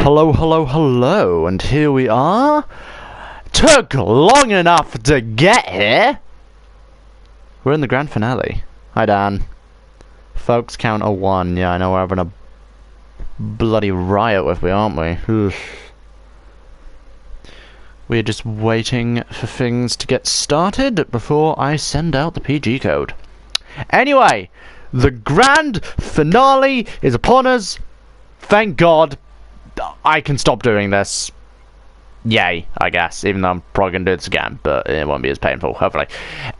Hello, hello, hello, and here we are. Took long enough to get here. We're in the grand finale. Hi, Dan. Folks, count a 1. Yeah, I know we're having a bloody riot with me, aren't we? Oof. We're just waiting for things to get started before I send out the PG code. Anyway, the grand finale is upon us. Thank God. I can stop doing this. Yay, I guess. Even though I'm probably going to do this again, but it won't be as painful, hopefully.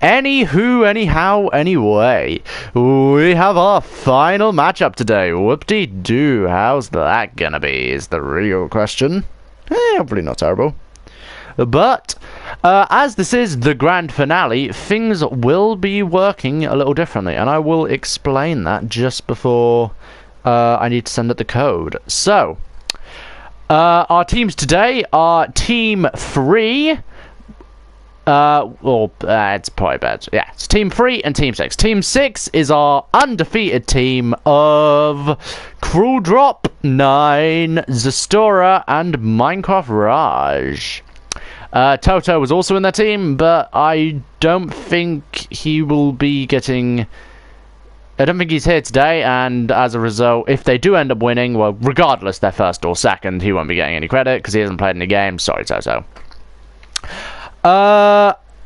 Anywho, anyhow, anyway, we have our final matchup today. Whoop-de-doo, how's that gonna be, is the real question. Hopefully not terrible. But, as this is the grand finale, things will be working a little differently, and I will explain that just before I need to send out the code. So, our teams today are Team 3. It's probably bad. Yeah, it's Team 3 and Team 6. Team 6 is our undefeated team of Cruel Drop, 9, Zastora, and Minecraft Raj. Toto was also in their team, but I don't think he will be getting... I don't think he's here today, and as a result, if they do end up winning, well, regardless they're first or second, he won't be getting any credit because he hasn't played any games. Sorry, Toto.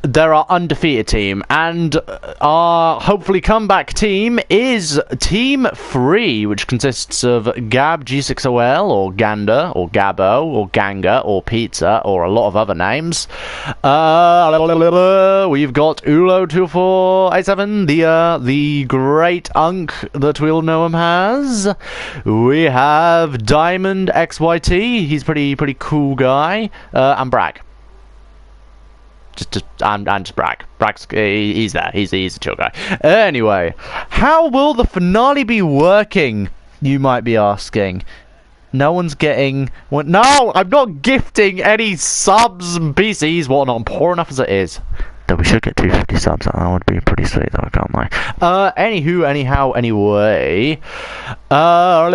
They're our undefeated team, and our hopefully comeback team is Team 3, which consists of EGGxecutioners, or Gander, or Gabbo, or Ganga, or Pizza, or a lot of other names. We've got Ulo2487, the great Unk that we'll know him as. We have Diamond XYT, he's pretty cool guy, and Bragg. And just Bragg. Bragg's, he's there. He's a chill guy. Anyway, how will the finale be working, you might be asking? No one's getting... No! I'm not gifting any subs and PCs, whatnot. I'm poor enough as it is. Though we should get 250 subs. That would be pretty sweet, though, I can't lie. Anywho, anyhow, anyway. I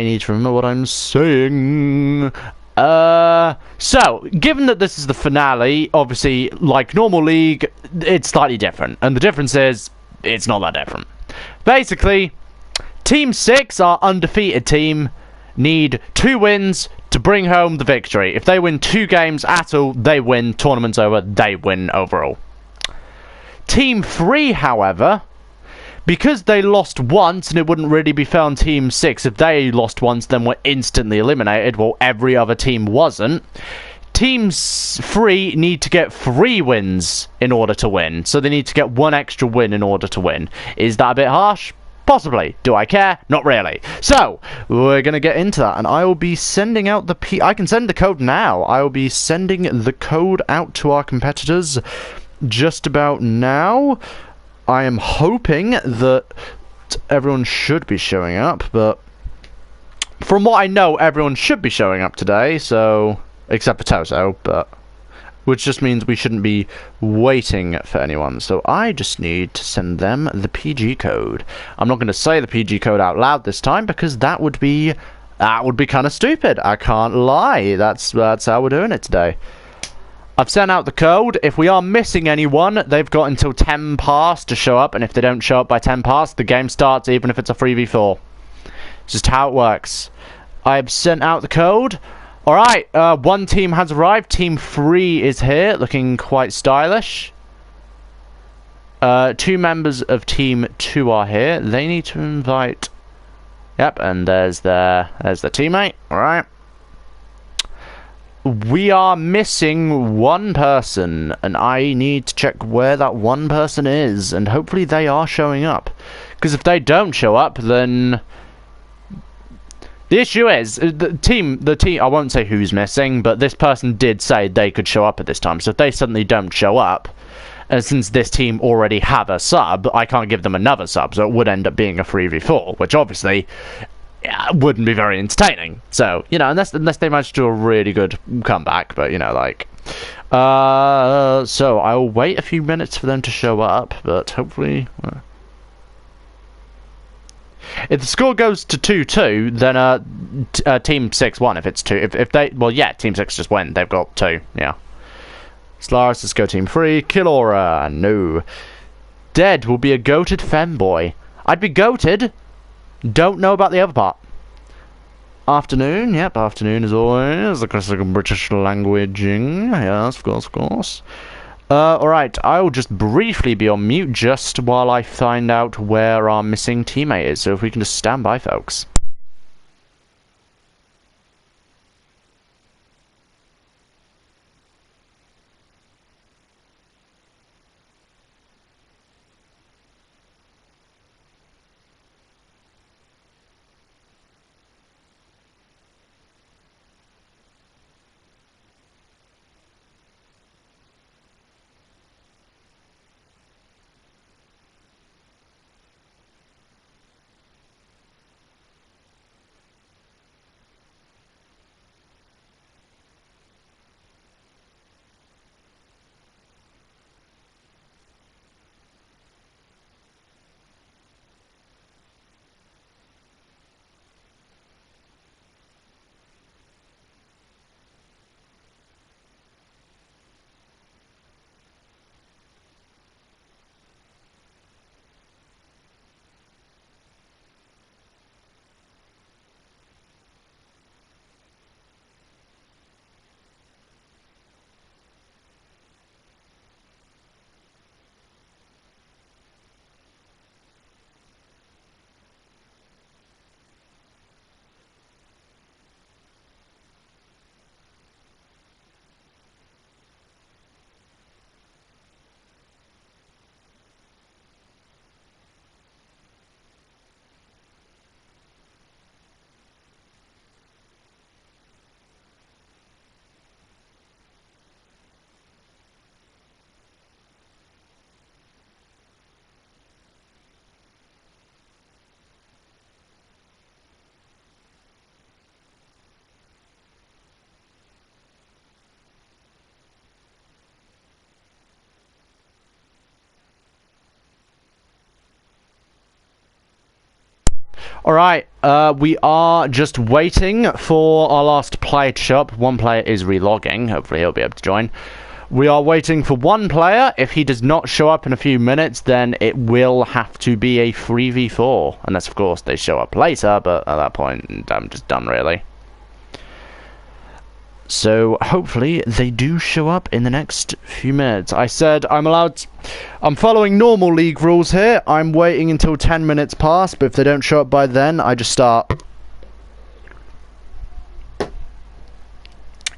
need to remember what I'm saying. So, given that this is the finale, obviously, like normal League, it's slightly different. And the difference is, it's not that different. Basically, Team 6, our undefeated team, need 2 wins to bring home the victory. If they win 2 games at all, they win. Tournament's over, they win overall. Team 3, however... because they lost once, and it wouldn't really be fair on Team 6 if they lost once, then were instantly eliminated, while every other team wasn't. Team 3 need to get 3 wins in order to win, so they need to get 1 extra win in order to win. Is that a bit harsh? Possibly. Do I care? Not really. So, we're going to get into that, and I will be sending out the I can send the code now. I will be sending the code out to our competitors just about now. I am hoping that everyone should be showing up, but from what I know, everyone should be showing up today, so, except for Toto, but, which just means we shouldn't be waiting for anyone, so I just need to send them the PG code. I'm not going to say the PG code out loud this time, because that would be kind of stupid, I can't lie, that's how we're doing it today. I've sent out the code. If we are missing anyone, they've got until 10 past to show up, and if they don't show up by 10 past, the game starts even if it's a 3v4. It's just how it works. I've sent out the code. Alright, 1 team has arrived. Team 3 is here, looking quite stylish. 2 members of Team 2 are here. They need to invite... Yep, and there's their teammate. Alright. We are missing 1 person, and I need to check where that 1 person is, and hopefully they are showing up. Because if they don't show up, then... The issue is, the team, I won't say who's missing, but this person did say they could show up at this time, so if they suddenly don't show up, and since this team already have a sub, I can't give them another sub, so it would end up being a 3v4, which obviously... yeah, wouldn't be very entertaining. So, you know, unless they manage to do a really good comeback, but, you know, like... so, I'll wait a few minutes for them to show up, but hopefully... If the score goes to 2-2, then Team 6 won. If it's 2, if they, well, yeah, Team 6 just win. They've got 2. Yeah. Solaris, let's go Team 3. Killora, no. Dead will be a goated femboy. I'd be goated. Don't know about the other part. Afternoon, yep, afternoon as always. The classic British languaging. Yes, of course. Alright, I'll just briefly be on mute just while I find out where our missing teammate is. So if we can just stand by, folks. Alright, we are just waiting for our last player to show up. One player is relogging. Hopefully he'll be able to join. We are waiting for one player. If he does not show up in a few minutes, then it will have to be a 3v4. Unless, of course, they show up later, but at that point, I'm just done, really. So, hopefully, they do show up in the next few minutes. I said I'm following normal league rules here. I'm waiting until 10 minutes pass, but if they don't show up by then, I just start.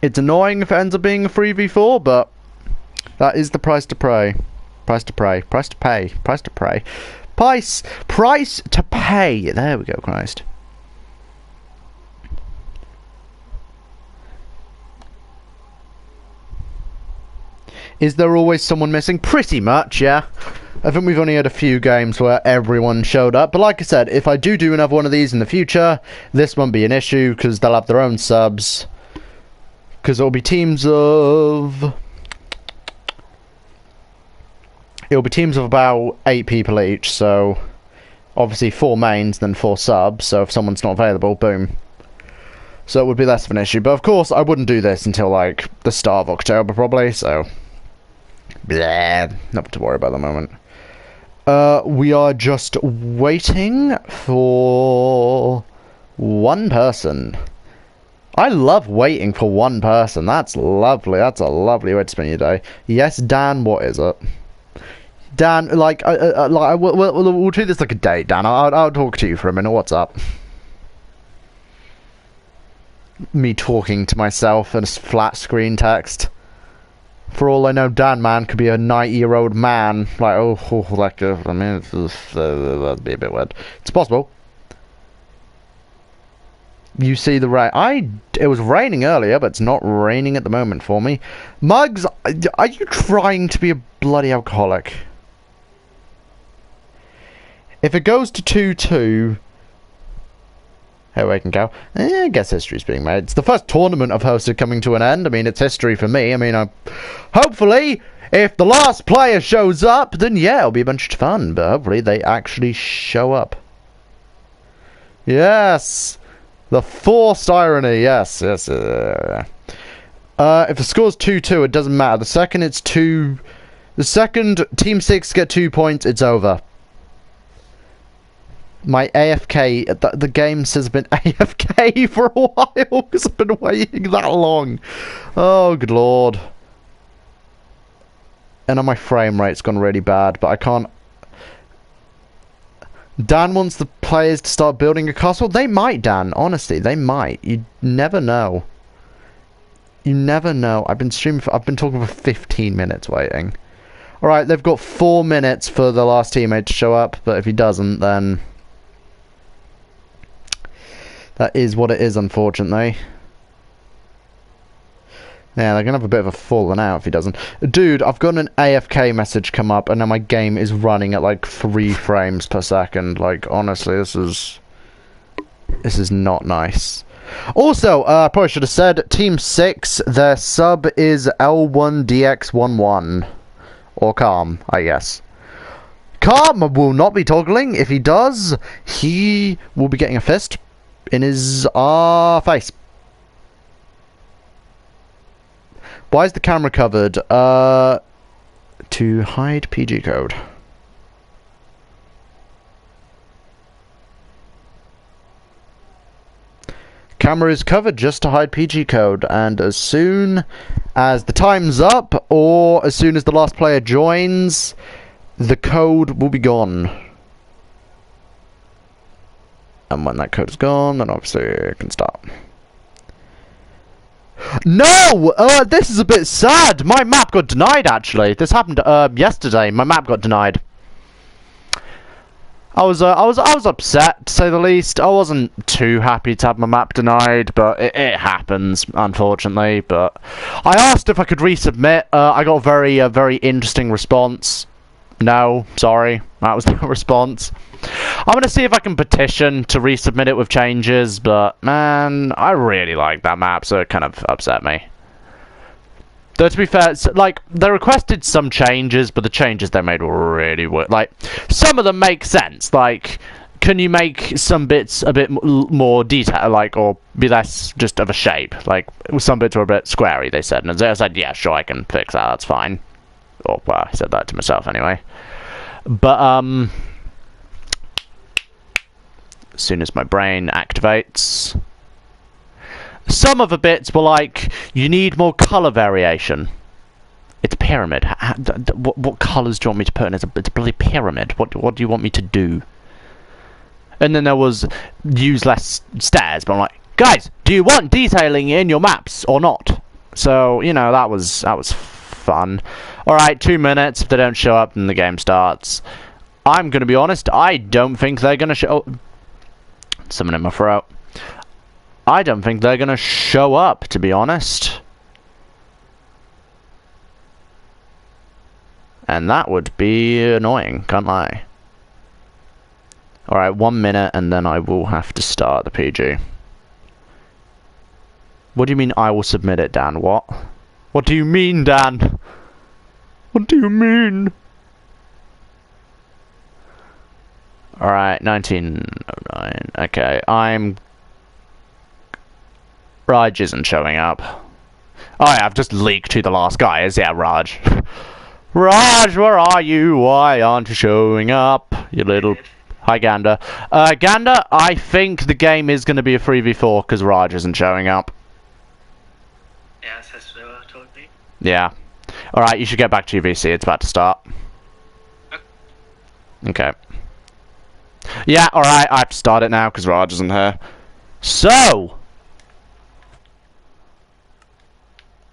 It's annoying if it ends up being a 3v4, but that is the price to pay. Price to pay. Price to pay. Price to pay. Price to pay. There we go, Christ. Is there always someone missing? Pretty much, yeah. I think we've only had a few games where everyone showed up. But like I said, if I do another one of these in the future, this won't be an issue because they'll have their own subs. Because it'll be teams of... It'll be teams of about 8 people each, so... Obviously 4 mains, then 4 subs, so if someone's not available, boom. So it would be less of an issue. But of course, I wouldn't do this until, like, the start of October, probably, so... Blah, nothing to worry about at the moment. We are just waiting for one person. I love waiting for one person. That's lovely. That's a lovely way to spend your day. Yes, Dan, what is it? Dan, like we'll treat this like a date, Dan. I'll talk to you for a minute. What's up? Me talking to myself in a flat screen text. For all I know, Dan Man could be a 90-year-old man. Like, like, I mean, that'd be a bit weird. It's possible. You see the rain. It was raining earlier, but it's not raining at the moment for me. Mugs, are you trying to be a bloody alcoholic? If it goes to 2-2... Here we can go. I guess history's being made. It's the first tournament I've hosted coming to an end. I mean, it's history for me. I mean, hopefully, if the last player shows up, then yeah, it'll be a bunch of fun. But hopefully they actually show up. Yes! The forced irony, yes, yes. If the score's 2-2, it doesn't matter. The second Team 6 get 2 points, it's over. My AFK, the game says I've been AFK for a while, because I've been waiting that long. Oh, good lord. And my frame rate's gone really bad, but I can't... Dan wants the players to start building a castle. They might, Dan. Honestly, they might. You never know. You never know. I've been talking for 15 minutes waiting. Alright, they've got 4 minutes for the last teammate to show up, but if he doesn't, then... that is what it is, unfortunately. Yeah, they're gonna have a bit of a falling out if he doesn't. Dude, I've got an AFK message come up, and now my game is running at like 3 frames per second. Like, honestly, this is not nice. Also, I probably should have said, Team 6, their sub is L1DX11. Or Calm, I guess. Calm will not be toggling. If he does, he will be getting a fist in his face. Why is the camera covered? To hide PG code. Camera is covered just to hide PG code, and as soon as the time's up, or as soon as the last player joins, the code will be gone. And when that code is gone, then obviously it can start. No! This is a bit sad. My map got denied, actually. This happened yesterday. My map got denied. I was upset, to say the least. I wasn't too happy to have my map denied, but it happens, unfortunately. But I asked if I could resubmit. I got a very interesting response. No, sorry, that was the response. I'm gonna see if I can petition to resubmit it with changes, but man, I really like that map, so it kind of upset me. Though to be fair, like, they requested some changes, but the changes they made were really like, some of them make sense. Like, can you make some bits a bit more detailed, like, or be less just of a shape? Like, some bits were a bit squarey, they said, and I said, yeah, sure, I can fix that, that's fine. Or, well, I said that to myself anyway. But, as soon as my brain activates... Some of the bits were like, you need more colour variation. It's a pyramid. What colours do you want me to put in? It's a bloody pyramid. What do you want me to do? And then there was, use less stairs. But I'm like, guys, do you want detailing in your maps or not? So, you know, that was fun. Alright, 2 minutes. If they don't show up, then the game starts. I'm going to be honest, I don't think they're going to show... Oh, someone in my throat. I don't think they're going to show up, to be honest. And that would be annoying, can't lie. Alright, 1 minute, and then I will have to start the PG. What do you mean I will submit it, Dan? What? What do you mean, Dan? What do you mean? Alright, 1909. Okay, Raj isn't showing up. Oh yeah, I've just leaked who the last guy is. Yeah, Raj. Raj, where are you? Why aren't you showing up? You little... Hi, Gander. Gander, I think the game is going to be a 3v4 because Raj isn't showing up. Yes, that's what told me. Yeah. Alright, you should get back to your VC. It's about to start. Okay. Yeah, alright, I have to start it now because Raj isn't here. So...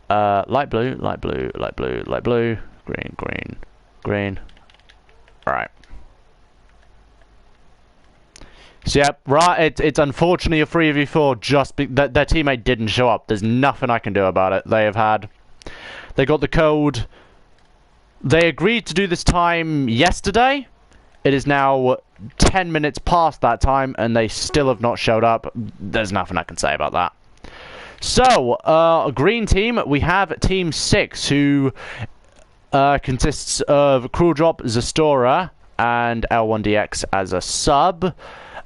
light blue, light blue, light blue, light blue, green, green, green. Alright. So yeah, right, it's unfortunately a 3v4 just their teammate didn't show up. There's nothing I can do about it. They got the code. They agreed to do this time yesterday. It is now 10 minutes past that time and they still have not showed up. There's nothing I can say about that. So, green team, we have Team 6, who consists of Cruel Drop, Zastora, and L1DX as a sub.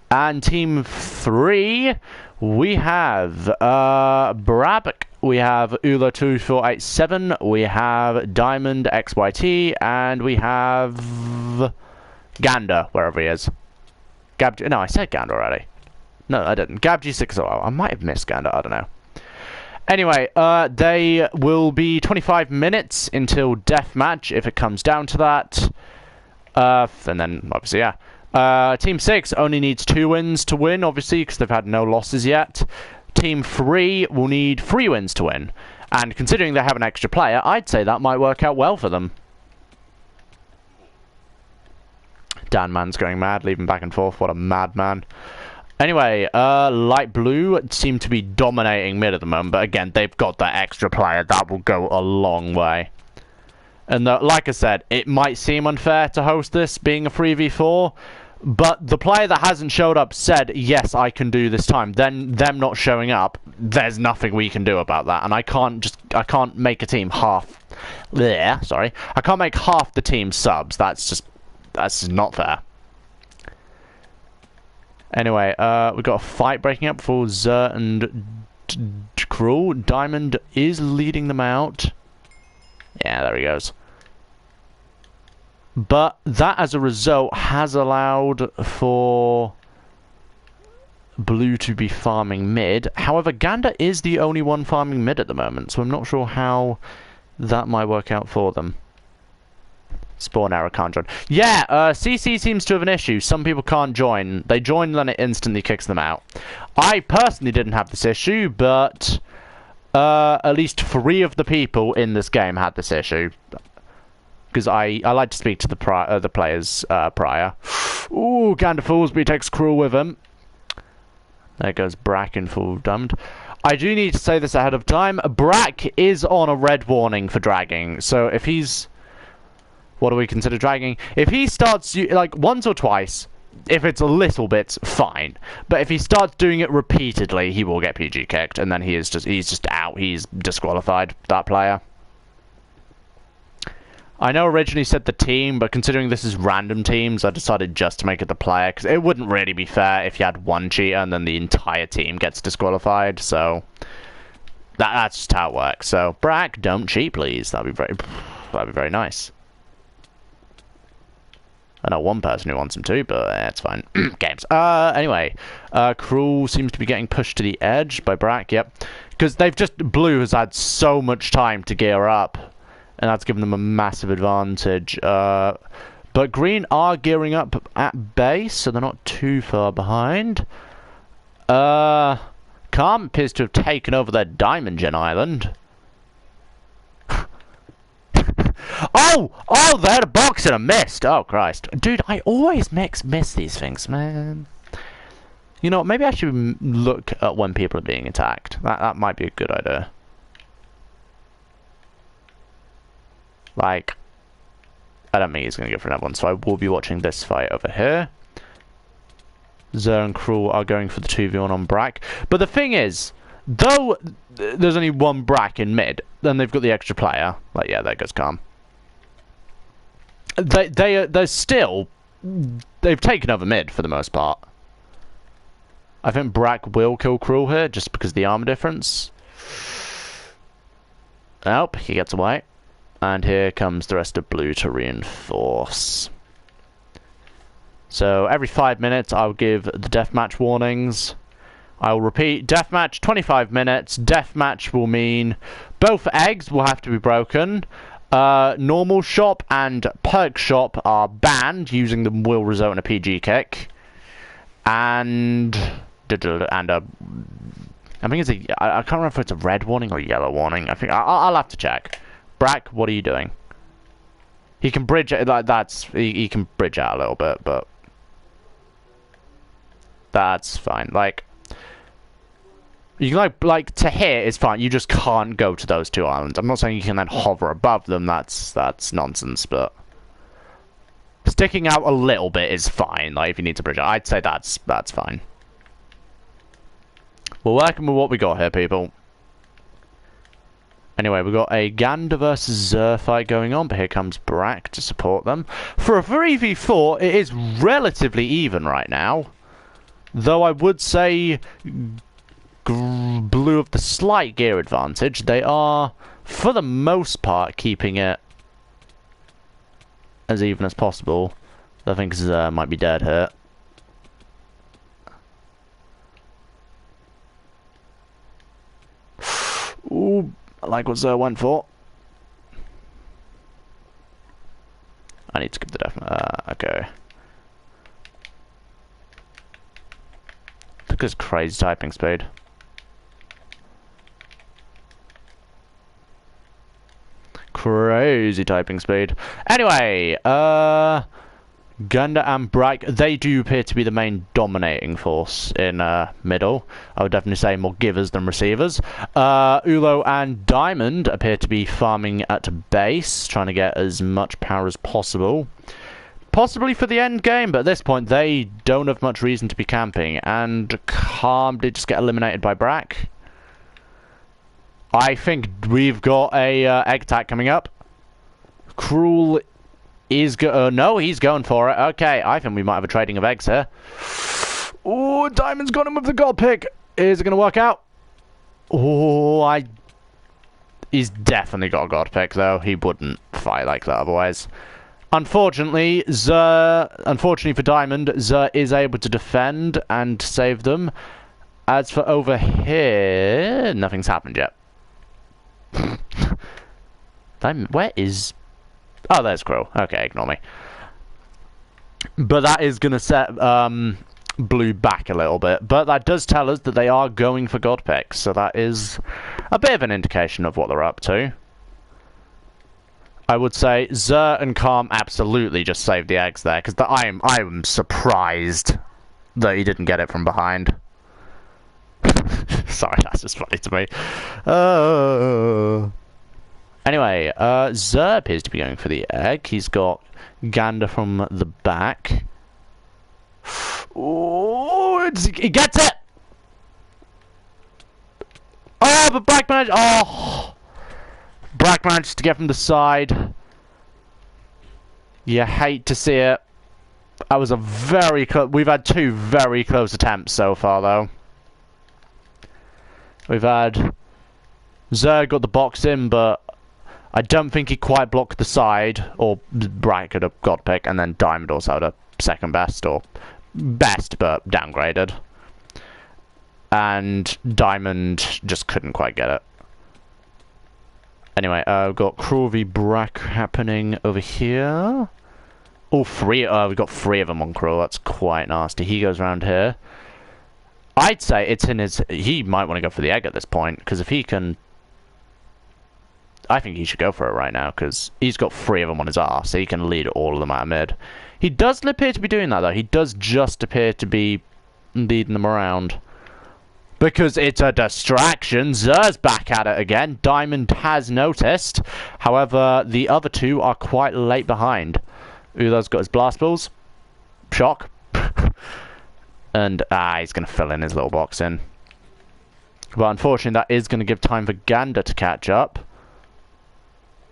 And Team 3, we have Brabak, we have Ula2487, we have Diamond XYT, and we have Gander, wherever he is. No, I said Gander already. No, I didn't. EGGxecutioners. I might have missed Gander, I don't know. Anyway, they will be 25 minutes until deathmatch, if it comes down to that. And then, obviously, yeah. Team 6 only needs 2 wins to win, obviously, because they've had no losses yet. Team 3 will need 3 wins to win. And considering they have an extra player, I'd say that might work out well for them. Dan Man's going mad, leaving back and forth. What a madman. Anyway, light blue seem to be dominating mid at the moment, but again, they've got that extra player. That will go a long way. And like I said, it might seem unfair to host this being a 3v4, but the player that hasn't showed up said, yes, I can do this time. Then them not showing up, there's nothing we can do about that. And I can't make a team half... Bleh, sorry. I can't make half the team subs. That's just not fair. Anyway, we've got a fight breaking up for Zer and Cruel. Diamond is leading them out. Yeah, there he goes. But that, as a result, has allowed for Blue to be farming mid. However, Gander is the only one farming mid at the moment, so I'm not sure how that might work out for them. Spawn error, can't join. Yeah, CC seems to have an issue. Some people can't join. They join, then it instantly kicks them out. I personally didn't have this issue, but at least 3 of the people in this game had this issue. Because I like to speak to the players prior. Ooh, Gander Foolsby takes Cruel with him. There goes Brack in full diamond. I do need to say this ahead of time. Brack is on a red warning for dragging. So if he's... What do we consider dragging? If he starts, like, once or twice, if it's a little bit, fine. But if he starts doing it repeatedly, he will get PG kicked, and then he's just out. He's disqualified, that player. I know originally said the team, but considering this is random teams, I decided just to make it the player, because it wouldn't really be fair if you had one cheater and then the entire team gets disqualified, so... That's just how it works. So, Brack, don't cheat, please. That'd be very nice. I know one person who wants him to, but it's fine. Games. Anyway, Cruel seems to be getting pushed to the edge by Brack, yep. Because Blue has had so much time to gear up, and that's given them a massive advantage. But Green are gearing up at base, so they're not too far behind. Calm appears to have taken over their Diamond Gen Island. Oh, they had a box and a missed. Oh, Christ. Dude, I always miss these things, man. You know, maybe I should look at when people are being attacked. That might be a good idea. Like, I don't think he's going to go for another one, so I will be watching this fight over here. Zer and Cruel are going for the 2v1 on Brack. But the thing is, though there's only one Brack in mid, then they've got the extra player. Like, yeah, there goes Calm. They're still... They've taken over mid, for the most part. I think Brack will kill Cruel here, just because of the armor difference. Nope, he gets away. And here comes the rest of Blue to reinforce. So, every 5 minutes, I'll give the deathmatch warnings. I will repeat, deathmatch, 25 minutes. Deathmatch will mean both eggs will have to be broken. Normal shop and perk shop are banned. Using them will result in a PG kick. And I think it's I can't remember if it's a red warning or a yellow warning. I think I'll have to check. Brack, what are you doing? He can bridge it. He can bridge out a little bit, but that's fine. Like, you can like to here is fine. You just can't go to those 2 islands. I'm not saying you can then hover above them. That's nonsense. But sticking out a little bit is fine. Like, if you need to bridge it, I'd say that's fine. We're working with what we got here, people. Anyway, we've got a Gander versus Zer fight going on, but here comes Brack to support them. For a 3v4, it is relatively even right now. Though I would say blue have the slight gear advantage. They are, for the most part, keeping it as even as possible. I think Zer might be dead here. Ooh, I like what Zer went for. I need to skip the death. Okay. Look at his crazy typing speed. Crazy typing speed. Anyway, Gunda and Brack, they do appear to be the main dominating force in middle. I would definitely say more givers than receivers. Ulo and Diamond appear to be farming at base, trying to get as much power as possible. Possibly for the end game, but at this point they don't have much reason to be camping. And Calm did just get eliminated by Brack. I think we've got a egg attack coming up. Cruel is no, he's going for it. Okay, I think we might have a trading of eggs here. Oh, Diamond's got him with the gold pick. Is it going to work out? Oh, he's definitely got a god pick, though. He wouldn't fight like that otherwise. Unfortunately for Diamond, Zer is able to defend and save them. As for over here, nothing's happened yet. Where is... Oh, there's Crow. Okay, ignore me. But that is going to set Blue back a little bit. But that does tell us that they are going for God picks. So that is a bit of an indication of what they're up to. I would say Zer and Calm absolutely just saved the eggs there. Because I am surprised that he didn't get it from behind. Sorry, that's just funny to me. Anyway, Zer appears to be going for the egg. He's got Gander from the back. Oh, he gets it! Oh, but Brack managed... Oh! Brack managed to get from the side. You hate to see it. That was a very close... We've had two very close attempts so far, though. We've had... Zer got the box in, but... I don't think he quite blocked the side, or Brack had a god pick, and then Diamond also had a second best, or best, but downgraded. And Diamond just couldn't quite get it. Anyway, we've got Cruel v Brack happening over here. All three, we've got three of them on Cruel, that's quite nasty. He goes around here. I'd say it's in his... He might want to go for the egg at this point, because if he can... I think he should go for it right now, because he's got three of them on his arse, so he can lead all of them out of mid. He doesn't appear to be doing that, though. He does just appear to be leading them around. Because it's a distraction. Zer's back at it again. Diamond has noticed. However, the other two are quite late behind. Ulo's got his blast balls. Shock. And, he's going to fill in his little box in. But unfortunately, that is going to give time for Gander to catch up.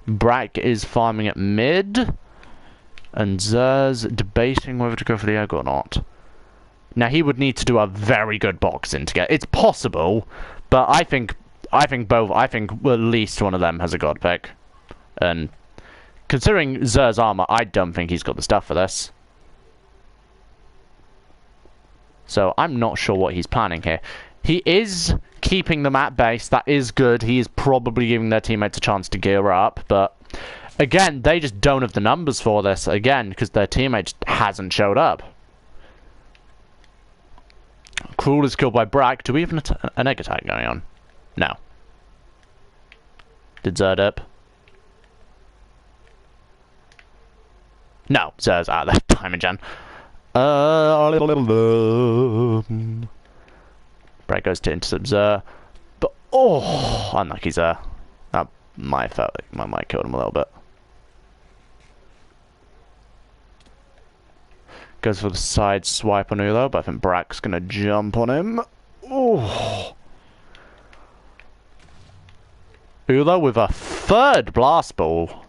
Brack is farming at mid, and Zer's debating whether to go for the egg or not. Now he would need to do a very good box in to get. It's possible, but I think at least one of them has a god pick, and considering Zer's armor, I don't think he's got the stuff for this. So I'm not sure what he's planning here. He is keeping them at base. That is good. He is probably giving their teammates a chance to gear up. But, again, they just don't have the numbers for this. Again, because their teammate just hasn't showed up. Cruel is killed by Brack. Do we have an egg attack going on? No. Did Zer dip? No. Zer's out of there. Time gen. Brack goes to intercept Zer, but unlucky Zer. That might have killed him a little bit. Goes for the side swipe on Ulo, but I think Brack's gonna jump on him. Oh, Ulo with a third blast ball.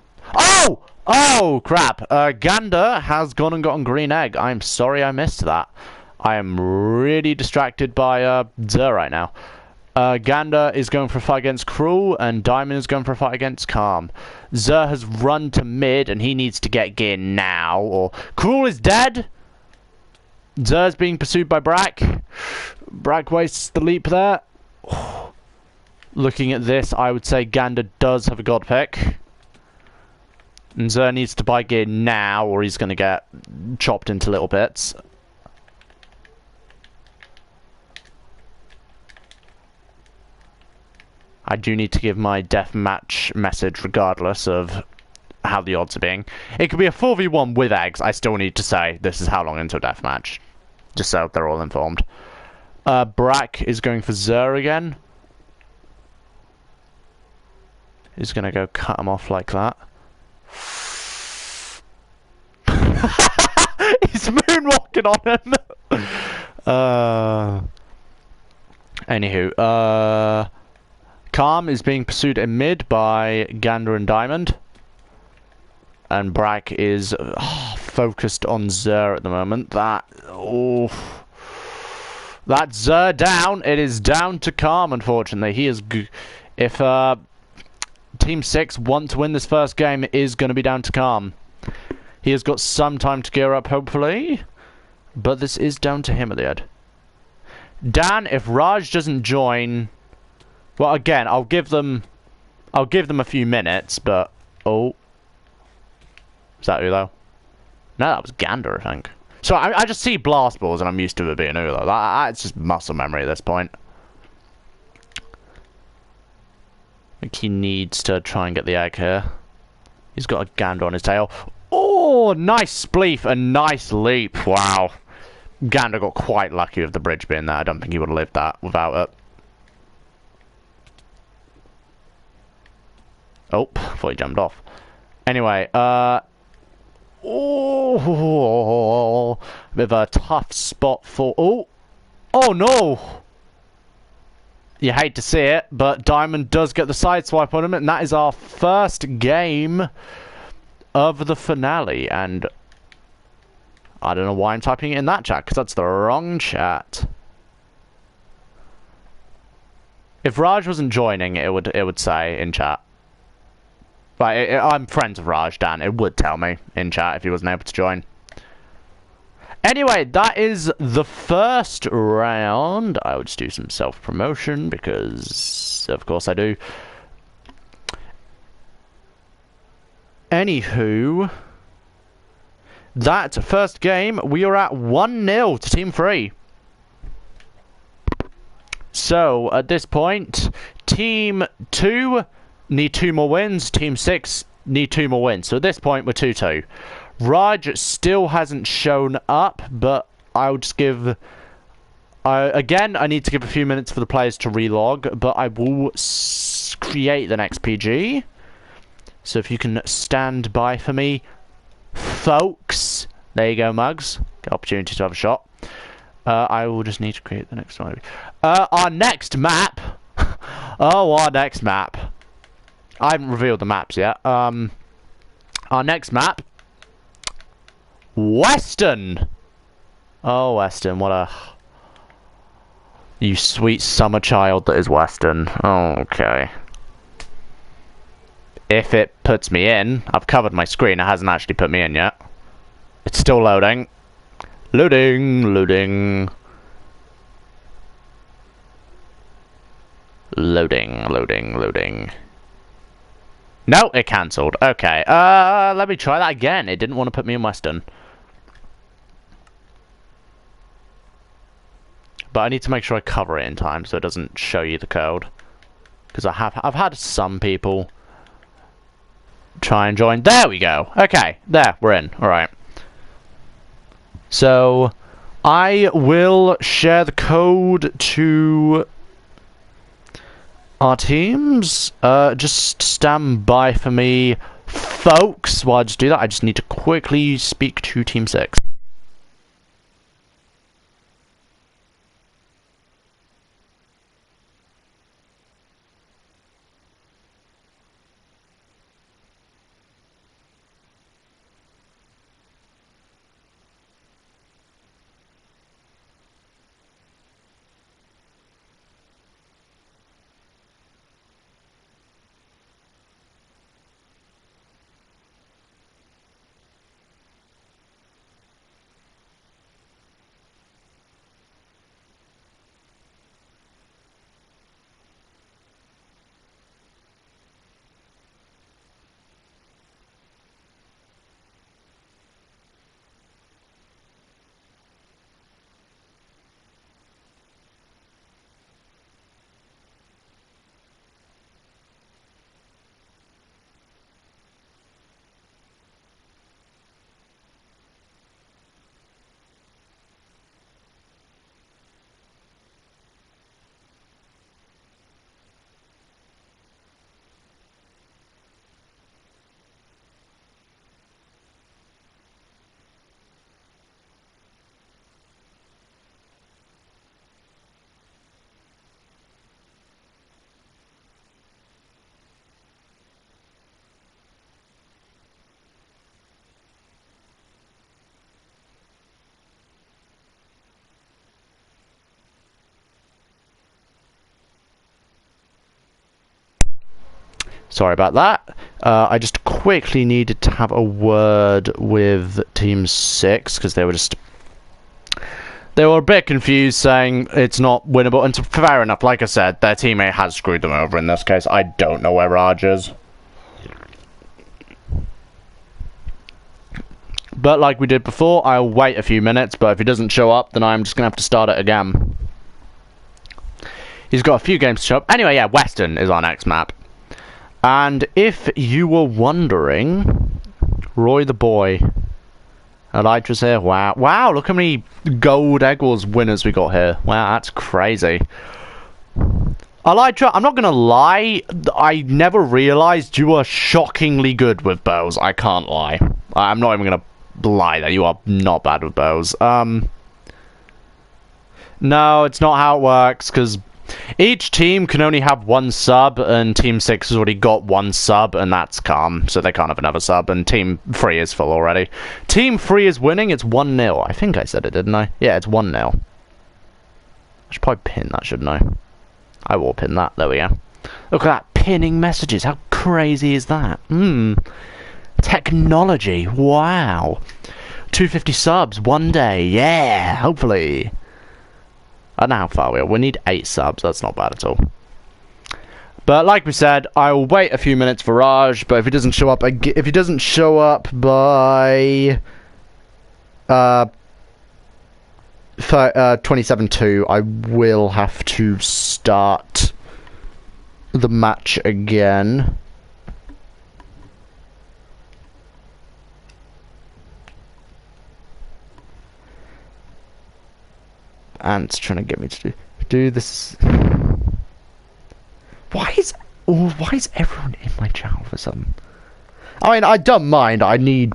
Oh crap! Gander has gone and gotten green egg. I'm sorry I missed that. I am really distracted by Zer right now. Gander is going for a fight against Cruel, and Diamond is going for a fight against Calm. Zer has run to mid, and he needs to get gear now, or Cruel is dead. Zer's being pursued by Brack. Brack wastes the leap there. Looking at this, I would say Gander does have a god pick. And Zer needs to buy gear now, or he's going to get chopped into little bits. I do need to give my deathmatch message regardless of how the odds are being. It could be a 4v1 with eggs. I still need to say this is how long into a deathmatch. Just so they're all informed. Brack is going for Zer again. He's going to go cut him off like that. He's moonwalking on him. Anywho, Calm is being pursued in mid by Gander and Diamond. And Brack is focused on Zer at the moment. That's Zer down. It is down to Calm, unfortunately. He is... If Team 6 want to win this first game, it is going to be down to Calm. He has got some time to gear up, hopefully. But this is down to him at the end. Dan, if Raj doesn't join... Well, again, I'll give them a few minutes, but... Oh. Is that Ulo? No, that was Gander, I think. So I just see blast balls and I'm used to it being Ulo. That's just muscle memory at this point. I think he needs to try and get the egg here. He's got a Gander on his tail. Oh, nice spleef and nice leap. Wow. Gander got quite lucky with the bridge being there. I don't think he would have lived that without it. Oh, thought he jumped off. Anyway, oh, bit of a tough spot for... Oh no! You hate to see it, but Diamond does get the sideswipe on him, and that is our first game of the finale. And I don't know why I'm typing it in that chat, because that's the wrong chat. If Raj wasn't joining, it would say in chat. But I'm friends with Raj, Dan. It would tell me in chat if he wasn't able to join. Anyway, that is the first round. I would just do some self-promotion because, of course, I do. Anywho, that first game, we are at 1-0 to Team 3. So, at this point, Team 2... need 2 more wins. Team 6 need 2 more wins. So at this point, we're 2-2. Raj still hasn't shown up, but I'll just give... again, I need to give a few minutes for the players to relog, but I will create the next PG. So if you can stand by for me, folks. There you go, Mugs. Get opportunity to have a shot. I will just need to create the next one. Our next map... oh, our next map... I haven't revealed the maps yet. Our next map... Western! Oh, Western, what a... You sweet summer child that is Western. Oh, okay. If it puts me in... I've covered my screen, it hasn't actually put me in yet. It's still loading. Loading, loading. Loading, loading, loading. No, it cancelled. Okay, let me try that again. It didn't want to put me in Western. But I need to make sure I cover it in time so it doesn't show you the code. Because I've had some people try and join. There we go. Okay, there, we're in. Alright. So, I will share the code to... our teams. Just stand by for me, folks. While I just do that, I just need to quickly speak to Team 6. Sorry about that. I just quickly needed to have a word with Team 6 because they were a bit confused, saying it's not winnable. And fair enough, like I said, their teammate has screwed them over in this case. I don't know where Raj is. But like we did before, I'll wait a few minutes, but if he doesn't show up, then I'm just going to have to start it again. He's got a few games to show up. Anyway, yeah, Western is our next map. And if you were wondering, Roy the boy, Elytra's here. Wow, wow! Look how many gold Egg Wars winners we got here. Wow, that's crazy. Elytra, I'm not gonna lie, I never realised you were shockingly good with bows. I can't lie. I'm not even gonna lie that you are not bad with bows. No, it's not how it works, because each team can only have one sub, and Team 6 has already got one sub, and that's calm, so they can't have another sub, and Team 3 is full already. Team 3 is winning, it's 1-0. I think I said it, didn't I? Yeah, it's 1-0. I should probably pin that, shouldn't I? I will pin that, there we go. Look at that, pinning messages, how crazy is that? Technology, wow. 250 subs, one day, yeah, hopefully. I don't know how far we are. We need 8 subs. That's not bad at all. But like we said, I will wait a few minutes for Raj. But if he doesn't show up, by 27-2, I will have to start the match again. And it's trying to get me to do this. Why is everyone in my channel for a sudden? I mean, I don't mind. I need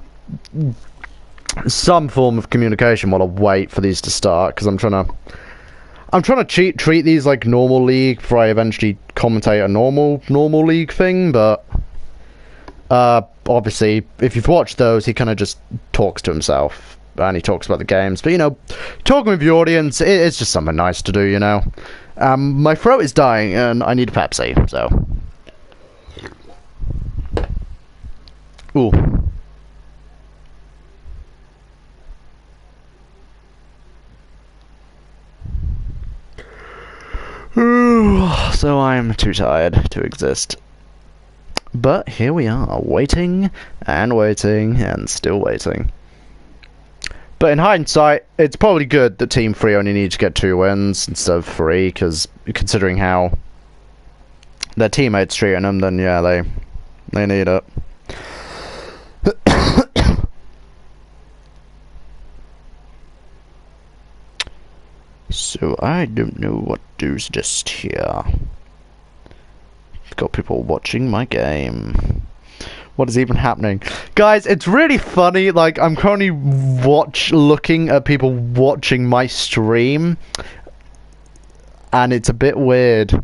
some form of communication while I wait for these to start, because I'm trying to treat these like normal league before I eventually commentate a normal league thing. But obviously, if you've watched those, he kind of just talks to himself. And he talks about the games, but you know, talking with your audience, it's just something nice to do, you know. My throat is dying, and I need a Pepsi, so. Ooh. So I'm too tired to exist. But here we are, waiting, and still waiting. But in hindsight, it's probably good that Team 3 only need to get 2 wins instead of 3, because considering how their teammates treating them, then yeah, they need it. So I don't know what to suggest here. Got people watching my game. What is even happening? Guys, it's really funny, like, I'm currently looking at people watching my stream, and it's a bit weird.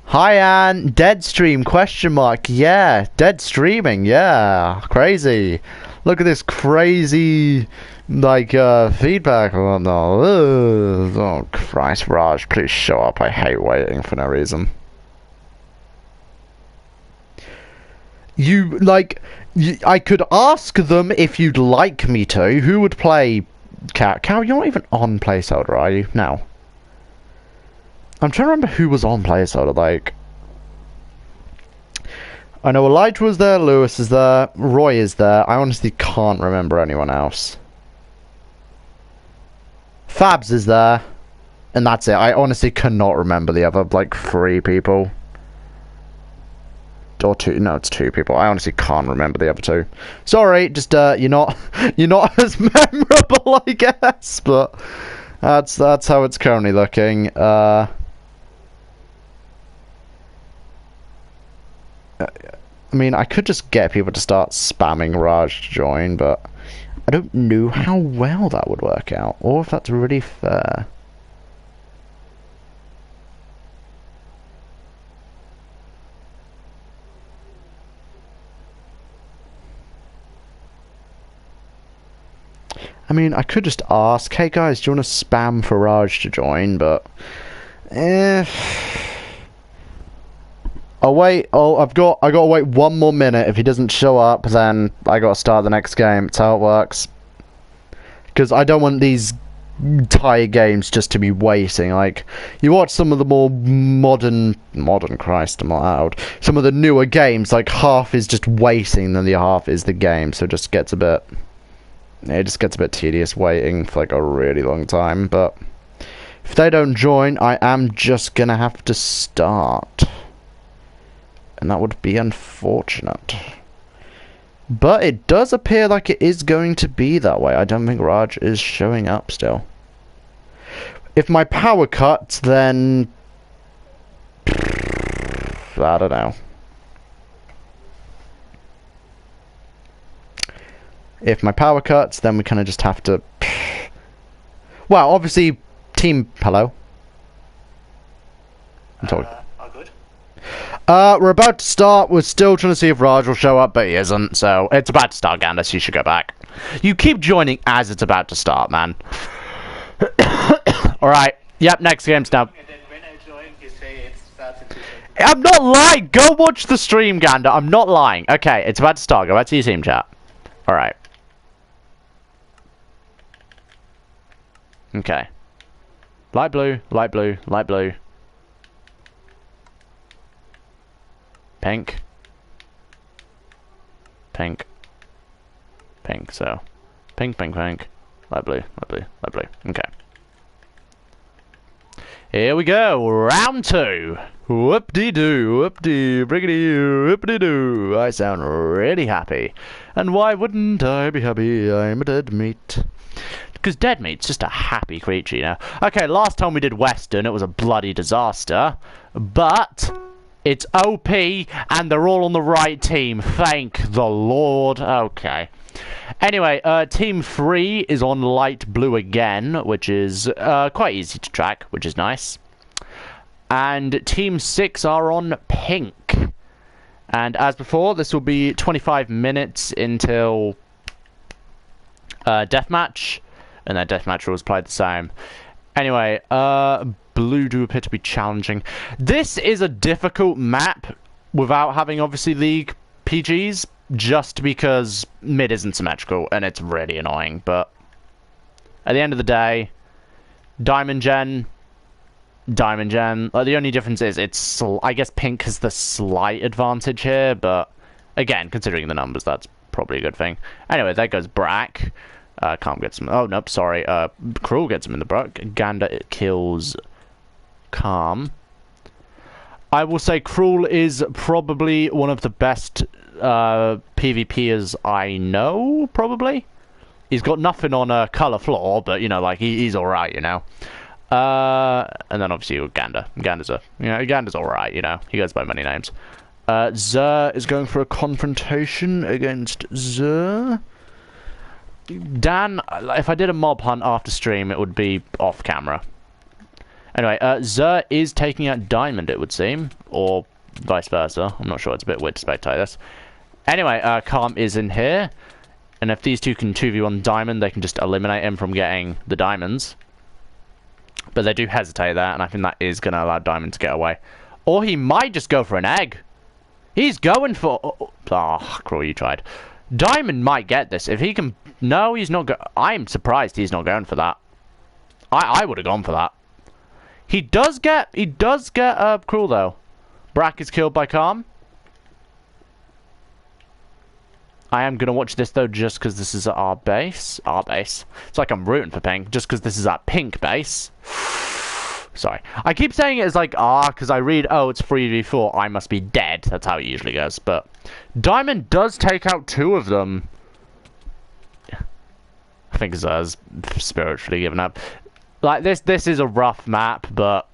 Hi, Anne. Dead stream, question mark. Yeah, dead streaming, yeah. Crazy. Look at this crazy, like, feedback. Oh, no. Oh, Christ, Raj, please show up. I hate waiting for no reason. I could ask them if you'd like me to. Who would play Cat? Cal, you're not even on placeholder, are you? No. I'm trying to remember who was on placeholder, like. I know Elijah was there, Lewis is there, Roy is there. I honestly can't remember anyone else. Fabs is there. And that's it. I honestly cannot remember the other, like, 3 people. Or 2, no, it's 2 people. I honestly can't remember the other 2. Sorry, just you're not as memorable, I guess. But that's how it's currently looking. I mean, I could just get people to start spamming Raj to join, but I don't know how well that would work out, or if that's really fair. I mean, I could just ask, hey guys, do you want to spam for Raj to join, but Oh wait, I gotta wait 1 more minute. If he doesn't show up, then I gotta start the next game. That's how it works. Because I don't want these entire games just to be waiting. Like, you watch some of the more modern Christ, I'm not out. Some of the newer games, like half is just waiting, then the half is the game. So it just gets a bit tedious waiting for like a really long time. But if they don't join, I am just gonna have to start. And that would be unfortunate. But it does appear like it is going to be that way. I don't think Raj is showing up still. If my power cuts, then... I don't know. If my power cuts, then we kind of just have to... Well, obviously, team... Hello? I'm talking. All good? We're about to start. We're still trying to see if Raj will show up, but he isn't, so it's about to start, Gandalf. You should go back. You keep joining as it's about to start, man. Alright. Yep, next game's now. And then when I join, you say it starts in 2 seconds. I'm not lying! Go watch the stream, Gander. I'm not lying. Okay, it's about to start. Go back to your team chat. Alright. Okay. Light blue, light blue, light blue. Pink. Pink. Pink, so. Pink, pink, pink. Light blue, light blue, light blue. Okay. Here we go. Round 2. Whoop-de-doo, whoop-de, briggity, whoop-de-doo. I sound really happy. And why wouldn't I be happy? I'm a dead meat. Because dead meat's just a happy creature, you know. Okay, last time we did Western, it was a bloody disaster. But... it's OP, and they're all on the right team. Thank the Lord. Okay. Anyway, Team 3 is on light blue again, which is quite easy to track, which is nice. And Team 6 are on pink. And as before, this will be 25 minutes until deathmatch. And that deathmatch rules apply the same. Anyway, blue do appear to be challenging. This is a difficult map without having, obviously, League PGs, just because mid isn't symmetrical, and it's really annoying, but at the end of the day, Diamond Gen, the only difference is I guess pink has the slight advantage here, but again, considering the numbers, that's probably a good thing. Anyway, there goes Brack. Calm gets him. Oh, nope, sorry. Cruel gets him in the Brack. Gander kills Calm. I will say Cruel is probably one of the best PvPers I know, probably. He's got nothing on Colour Floor, but, you know, like, he's alright, you know. And then, obviously, Gander. Gander's alright, you know. He goes by many names. Zer is going for a confrontation against Zer. Dan, if I did a mob hunt after stream, it would be off camera. Anyway, Zer is taking out Diamond, it would seem. Or vice versa. I'm not sure. It's a bit weird to spectate this. Anyway, Calm is in here. And if these two can 2v1 Diamond, they can just eliminate him from getting the diamonds. But they do hesitate there, and I think that is going to allow Diamond to get away. Or he might just go for an egg. He's going for... Oh, Cruel, you tried. Diamond might get this. If he can... No, he's not... I'm surprised he's not going for that. I would have gone for that. He does get Cruel, though. Brack is killed by Calm. I am going to watch this, though, just because this is at our base. Our base. It's like I'm rooting for pink, just because this is at pink base. Sorry. I keep saying it as like, because I read, oh, it's 3v4, I must be dead. That's how it usually goes. But Diamond does take out 2 of them. I think Zer's spiritually given up. Like, this is a rough map, but...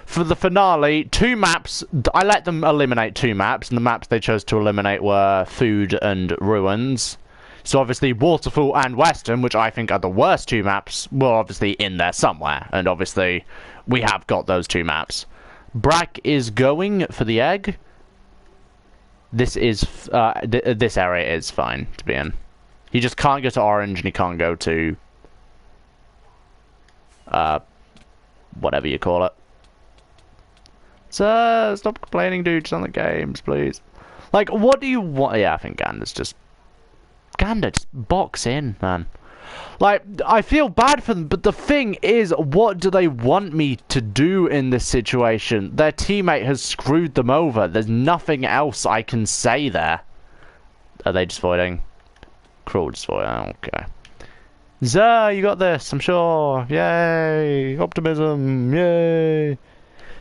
For the finale, 2 maps, I let them eliminate 2 maps, and the maps they chose to eliminate were Food and Ruins. So obviously Waterfall and Western, which I think are the worst 2 maps, were obviously in there somewhere. And obviously, we have got those 2 maps. Brack is going for the egg. This is, this area is fine to be in. He just can't go to orange, and he can't go to, whatever you call it. Sir, stop complaining, dude. Just on the games, please. Like, what do you want? Yeah, I think Gander's just... Gander, just box in, man. Like, I feel bad for them, but the thing is, what do they want me to do in this situation? Their teammate has screwed them over. There's nothing else I can say there. Are they just voiding? Cruel just voiding. Okay. Zer, you got this, I'm sure. Yay. Optimism. Yay.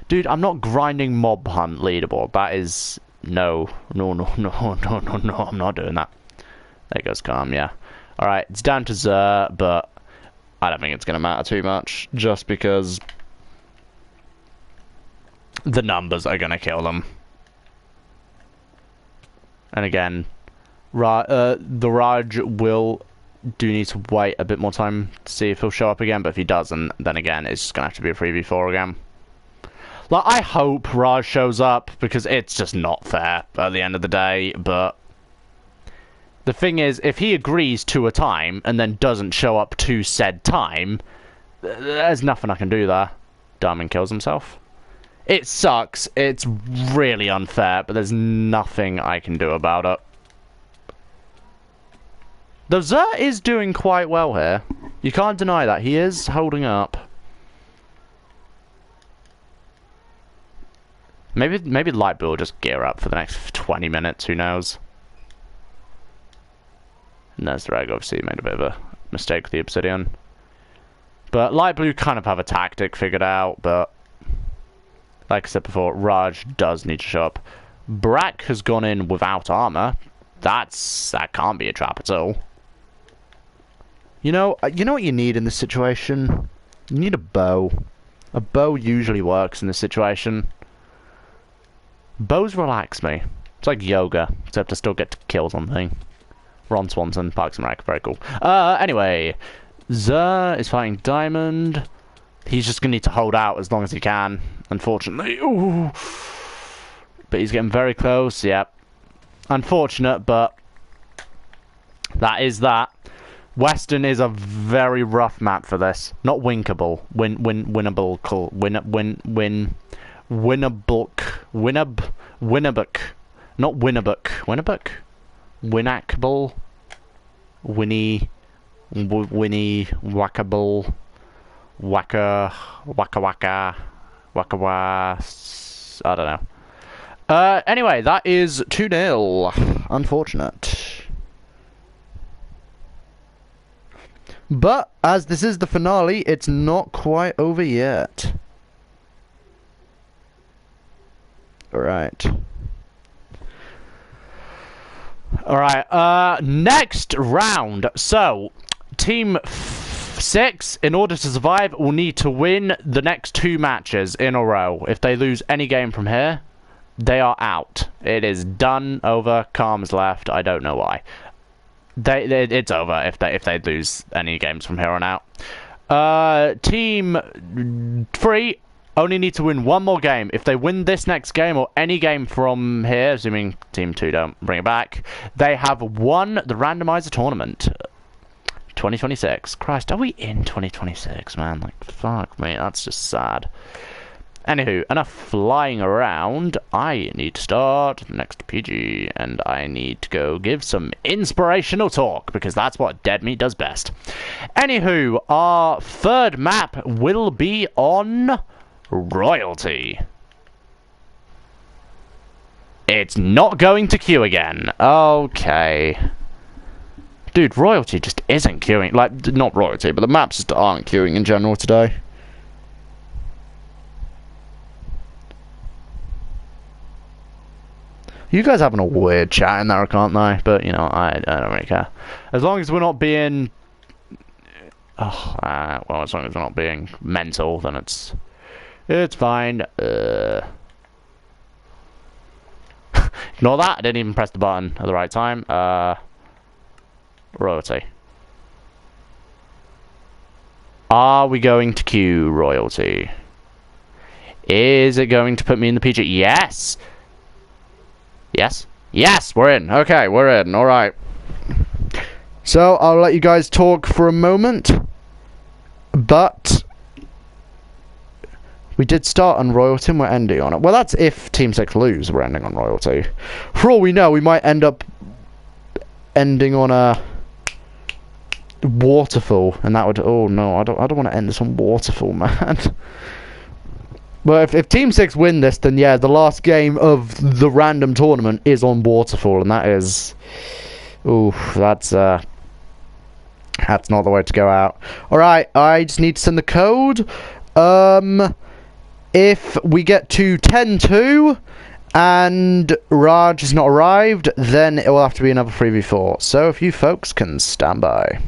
Dude, I'm not grinding mob hunt leaderboard. That is... No, I'm not doing that. There goes Calm, yeah. Alright, it's down to Zer, but I don't think it's going to matter too much, just because the numbers are going to kill them. And again, the Raj do need to wait a bit more time to see if he'll show up again, but if he doesn't, then again, it's just going to have to be a 3v4 again. Like, I hope Raj shows up, because it's just not fair at the end of the day, but the thing is, if he agrees to a time, and then doesn't show up to said time, there's nothing I can do there. Diamond kills himself. It sucks, it's really unfair, but there's nothing I can do about it. The Zer is doing quite well here. You can't deny that, he is holding up. Maybe Light Blue will just gear up for the next 20 minutes, who knows. And there's the Reg, obviously made a bit of a mistake with the Obsidian. But Light Blue kind of have a tactic figured out, but like I said before, Raj does need to show up. Brack has gone in without armor. That can't be a trap at all. You know what you need in this situation? You need a bow. A bow usually works in this situation. Bows relax me. It's like yoga, except I still get to kill something. Ron Swanson, Parks and Rec, very cool. Anyway, Zer is fighting Diamond. He's just gonna need to hold out as long as he can, unfortunately. Ooh. But he's getting very close, yep. Unfortunate, but that is that. Western is a very rough map for this. Not winkable. Winnable. Winnabook. Not Winnabook. Winnabook? Winnackable. Winnie. Whackable. Waka. I don't know. Anyway, that is 2-0. Unfortunate. But, as this is the finale, it's not quite over yet. Alright. Alright, next round. So, Team 6, in order to survive, will need to win the next 2 matches in a row. If they lose any game from here, they are out. It is done, over, Calm's left, I don't know why. It's over if they lose any games from here on out. Team 3 only need to win 1 more game. If they win this next game or any game from here, assuming Team 2 don't bring it back, they have won the randomizer tournament. 2026. Christ, are we in 2026, man? Like, fuck me, that's just sad. Anywho, enough flying around. I need to start the next PG, and I need to go give some inspirational talk, because that's what Dead Meat does best. Anywho, our third map will be on Royalty. It's not going to queue again. Okay. Dude, Royalty just isn't queuing. Like, not Royalty, but the maps just aren't queuing in general today. You guys having a weird chat in there, can't they? But, you know, I don't really care. As long as we're not being... well, as long as we're not being mental, then it's fine. Ignore that. I didn't even press the button at the right time. Royalty. Are we going to queue Royalty? Is it going to put me in the PG? Yes! Yes? Yes, we're in. Okay, we're in. Alright. So, I'll let you guys talk for a moment. But We did start on royalty and we're ending on it. Well, that's if Team 6 lose, we're ending on royalty. For all we know, we might end up ending on a waterfall, and that would... Oh, no, I don't want to end this on waterfall, man. Well, if Team 6 win this, then yeah, the last game of the random tournament is on waterfall, and that is... Ooh, that's not the way to go out. Alright, I just need to send the code. If we get to 10-2 and Raj has not arrived, then it will have to be another 3v4. So if you folks can stand by.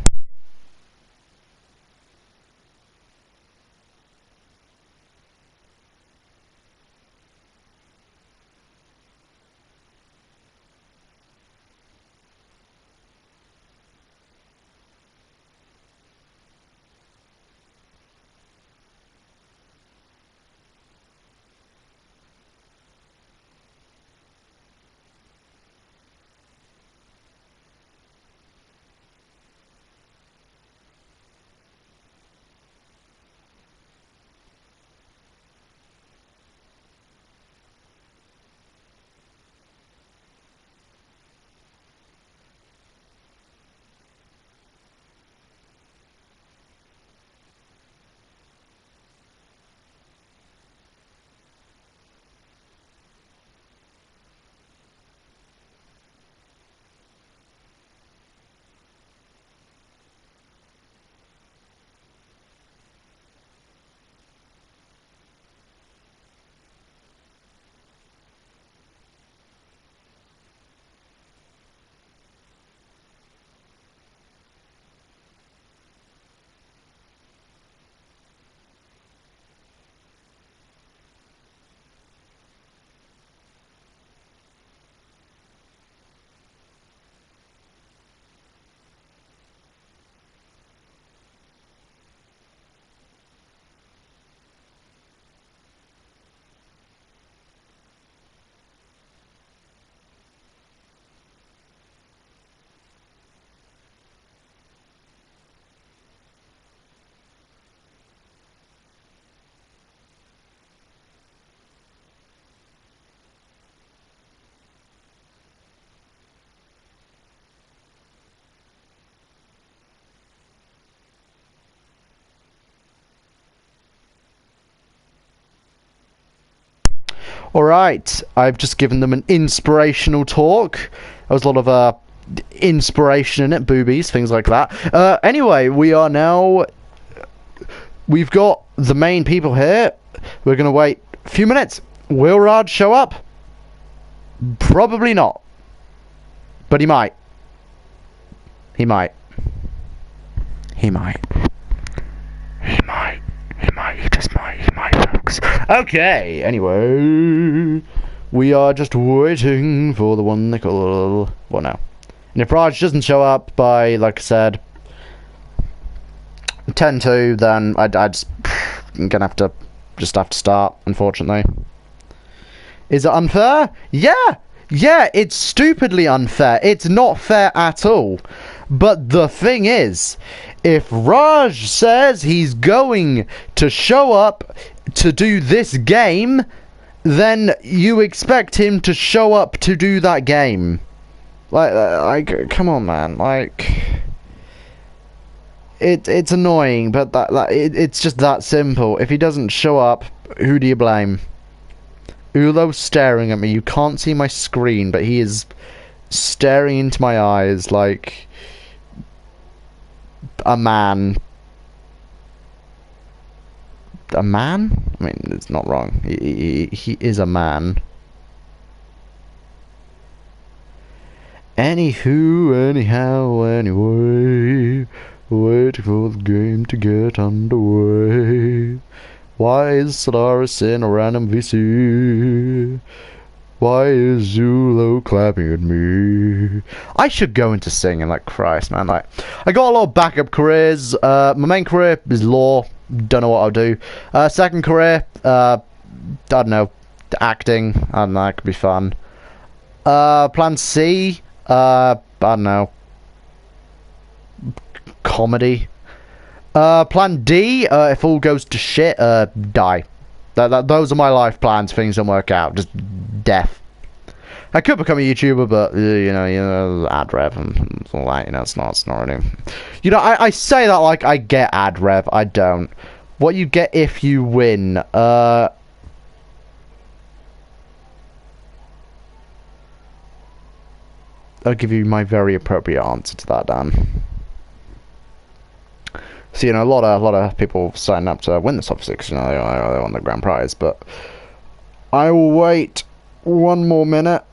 Alright, I've just given them an inspirational talk. There was a lot of inspiration in it, boobies, things like that. Anyway, we are now... We've got the main people here. We're going to wait a few minutes. Will Raj show up? Probably not. But he might. He might. He might. He might. He might. He just might. He might, folks. Okay, anyway. We are just waiting for the one they call... Well, no. And if Raj doesn't show up by, like I said, 10-2, then I'm gonna have to just have to start, unfortunately. Is it unfair? Yeah! Yeah, it's stupidly unfair. It's not fair at all. But the thing is, if Raj says he's going to show up to do this game, then you expect him to show up to do that game. Like, come on, man. Like, it's annoying, but it's just that simple. If he doesn't show up, who do you blame? Ulo's staring at me. You can't see my screen, but he is staring into my eyes like a man. A man? I mean, it's not wrong. He is a man. Anywho, anyhow, anyway, waiting for the game to get underway. Why is Solaris in a random VC? Why is Zulo clapping at me? I should go into singing, like Christ, man. Like, I got a lot of backup careers. My main career is law. Don't know what I'll do. Second career, I don't know, acting. I don't know, that could be fun. Plan C, I don't know, comedy. Plan D, if all goes to shit, die. Those are my life plans. Things don't work out. Just death. I could become a YouTuber, but you know, ad rev and all that. You know, it's not really. You know, I say that like I get ad rev. I don't. What you get if you win? I'll give you my very appropriate answer to that, Dan. So you know, a lot of people sign up to win this, obviously, because you know they want the grand prize. But I will wait one more minute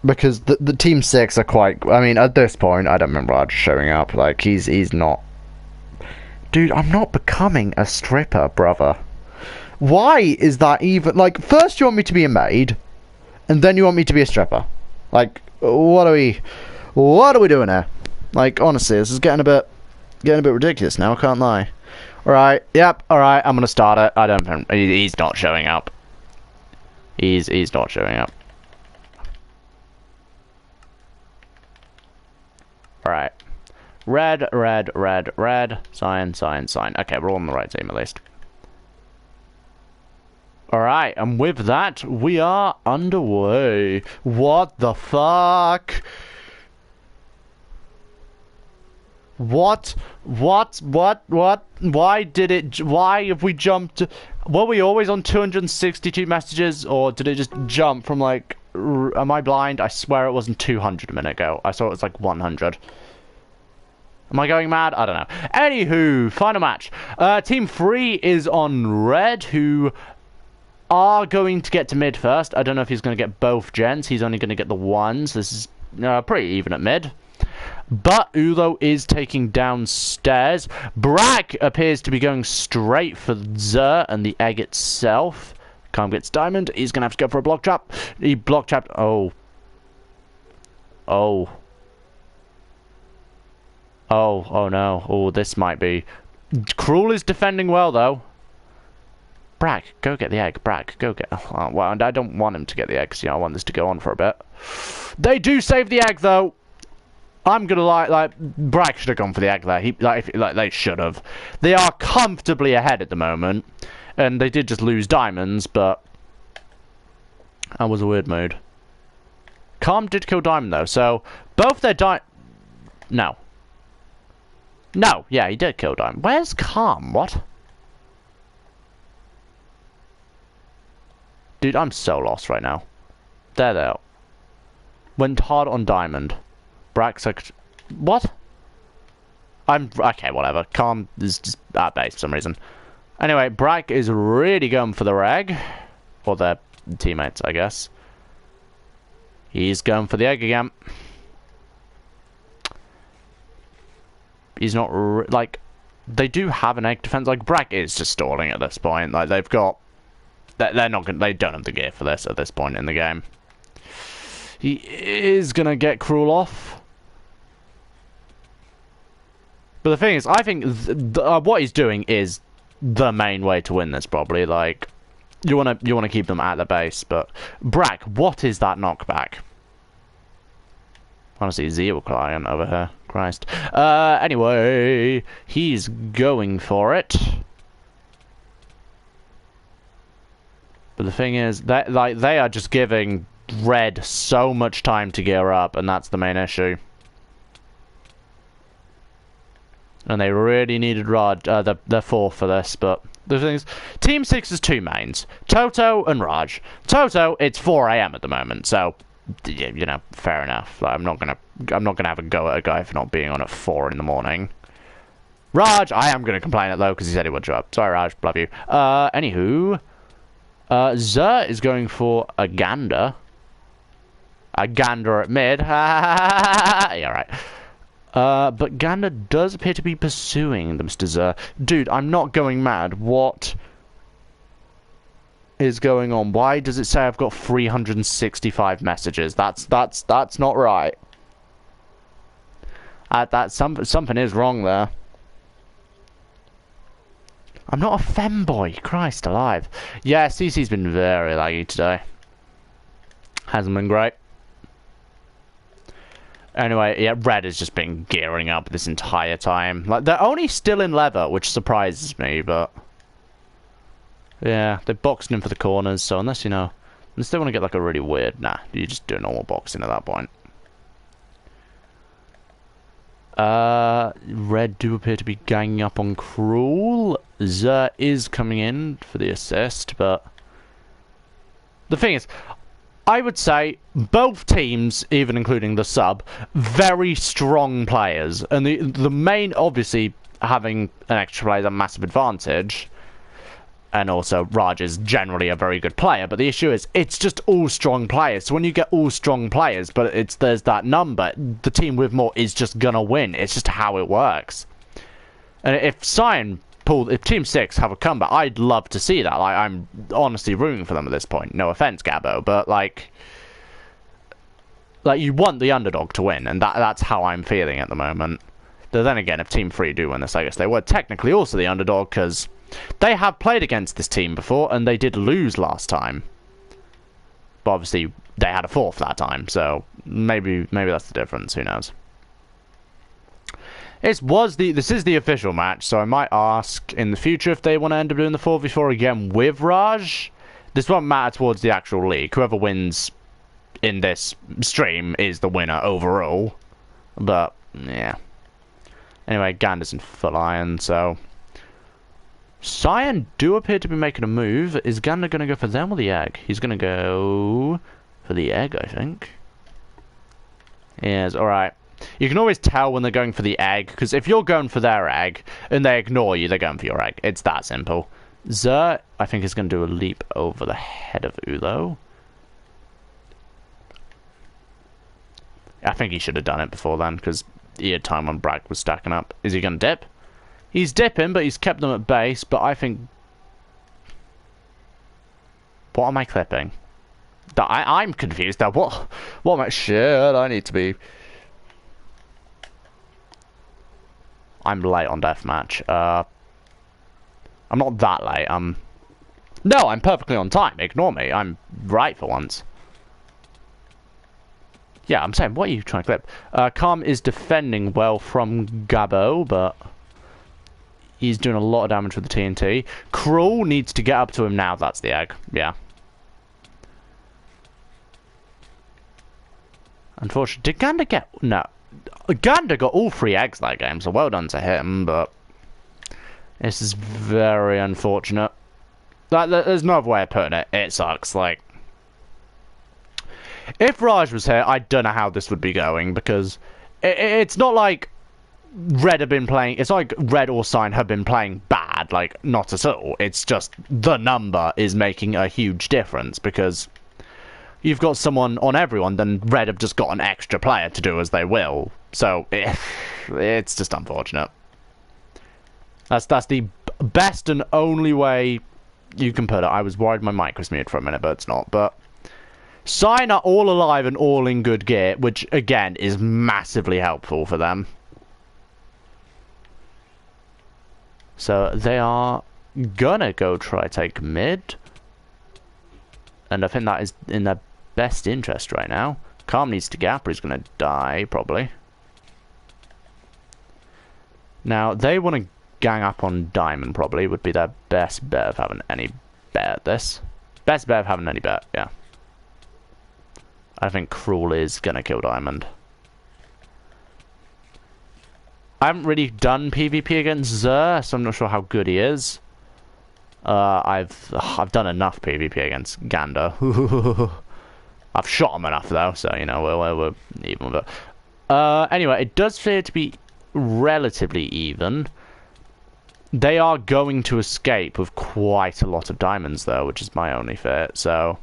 because the team 6 are quite. I mean, at this point, I don't remember Raj showing up. Like he's not. Dude, I'm not becoming a stripper, brother. Why is that even? Like, first you want me to be a maid, and then you want me to be a stripper. Like, what are we doing here? Like, honestly, this is getting a bit ridiculous now. I can't lie. All right, yep, all right. I'm gonna start it. I don't. He's not showing up. He's not showing up. All right. Red. Sign. Okay, we're all on the right team at least. Alright, and with that, we are underway. What the fuck? What? Why have we jumped? Were we always on 262 messages, or did it just jump from like, am I blind? I swear it wasn't 200 a minute ago. I saw it was like 100. Am I going mad? I don't know. Anywho, final match. Team 3 is on red, who are going to get to mid first. I don't know if he's going to get both gens. He's only going to get the ones. This is pretty even at mid. But Ulo is taking downstairs. Brack appears to be going straight for Zer and the egg itself. Calm gets diamond. He's going to have to go for a block trap. He block trapped. Oh. Oh no. Oh, this might be. Cruel is defending well, though. Brack, go get the egg. Brack, go get... Oh, well, and I don't want him to get the egg, because, you know, I want this to go on for a bit. They do save the egg, though. I'm gonna like Brack should have gone for the egg there. They should have. They are comfortably ahead at the moment, and they did just lose diamonds, but that was a weird mood. Calm did kill diamond though, so both their No, yeah, he did kill diamond. Where's Calm? What? Dude, I'm so lost right now. There they are. Went hard on diamond. Brack's like, what? Okay, whatever. Calm is just at base for some reason. Anyway, Brack is really going for the reg. Or their teammates, I guess. He's going for the egg again. He's not, like, they do have an egg defense. Like, Brack is just stalling at this point. Like, they've got, they're not gonna, they don't have the gear for this at this point in the game. He is gonna get Cruel off. But the thing is, I think what he's doing is the main way to win this, probably. Like, you wanna keep them at the base, but Brack, what is that knockback? Honestly, Zero client over here. Christ. Anyway, he's going for it. But the thing is, that like they are just giving Red so much time to gear up, and that's the main issue. And they really needed Raj, the 4 for this, but the thing is, Team 6 is 2 mains, Toto and Raj. Toto, it's 4 AM at the moment, so you know, fair enough. Like, I'm not gonna have a go at a guy for not being on at 4 in the morning. Raj, I am gonna complain at though because he said he would show up. Sorry, Raj, love you. Anywho, Zer is going for a gander. A gander at mid. Yeah, right. But Gander does appear to be pursuing the Mr. Zer. Dude, I'm not going mad. What is going on? Why does it say I've got 365 messages? That's not right. Something is wrong there. I'm not a femboy. Christ alive. Yeah, CC's been very laggy today. Hasn't been great. Anyway, yeah, Red has just been gearing up this entire time. Like, they're only still in leather, which surprises me, but Yeah, they're boxing in for the corners, so unless, you know... Unless they want to get, like, a really weird... Nah, you just do normal boxing at that point. Red do appear to be ganging up on Cruel. Zer is coming in for the assist, but... The thing is, I would say both teams, even including the sub, very strong players. And the main, obviously, having an extra player is a massive advantage. And also, Raj is generally a very good player. But the issue is, it's just all strong players. So when you get all strong players, but there's that number, the team with more is just gonna win. It's just how it works. And if if Team 6 have a comeback, I'd love to see that. Like, I'm honestly rooting for them at this point. No offense, Gabbo, but like you want the underdog to win, and that's how I'm feeling at the moment. But then again, if Team 3 do win this, I guess they were technically also the underdog, because they have played against this team before, and they did lose last time. But obviously, they had a fourth that time, so maybe that's the difference. Who knows? This is the official match, so I might ask in the future if they want to end up doing the 4v4 again with Raj. This won't matter towards the actual league. Whoever wins in this stream is the winner overall. But, yeah. Anyway, Gander's in full iron, so... Cyan do appear to be making a move. Is Gander going to go for them or the egg? He's going to go for the egg, I think. Yes, alright. You can always tell when they're going for the egg, because if you're going for their egg and they ignore you, they're going for your egg. It's that simple. Zer, I think, is going to do a leap over the head of Ulo. I think he should have done it before then, because he had time when Bragg was stacking up. Is he going to dip? He's dipping, but he's kept them at base, but I think... What am I clipping? I'm confused now. What am I... Shit, I need to be... I'm late on deathmatch. I'm not that late. No, I'm perfectly on time. Ignore me. I'm right for once. Yeah, I'm saying, what are you trying to clip? Calm is defending well from Gabbo, but... He's doing a lot of damage with the TNT. Cruel needs to get up to him now. That's the egg. Yeah. Unfortunately, did Gander get... No. Gander got all 3 eggs that game, so well done to him, but... This is very unfortunate. There's no other way of putting it. It sucks, like... If Raj was here, I don't know how this would be going, because... It's not like... Red have been playing... It's like Red or Cyan have been playing bad. Like, not at all. It's just the number is making a huge difference, because... You've got someone on everyone, then Red have just got an extra player to do as they will. So, it's just unfortunate. That's the best and only way you can put it. I was worried my mic was muted for a minute, but it's not. But Cyan are all alive and all in good gear, which, again, is massively helpful for them. So, they are gonna go try take mid. And I think that is in their best interest right now. Calm needs to gap or he's gonna die, probably. Now, they want to gang up on Diamond, probably. Would be their best bet of having any bet at this. Best bet of having any bet, yeah. I think Cruel is gonna kill Diamond. I haven't really done PvP against Zer, so I'm not sure how good he is. I've done enough PvP against Gander. I've shot him enough though, so you know we're even with it. Anyway, it does appear to be relatively even. They are going to escape with quite a lot of diamonds though, which is my only fear. So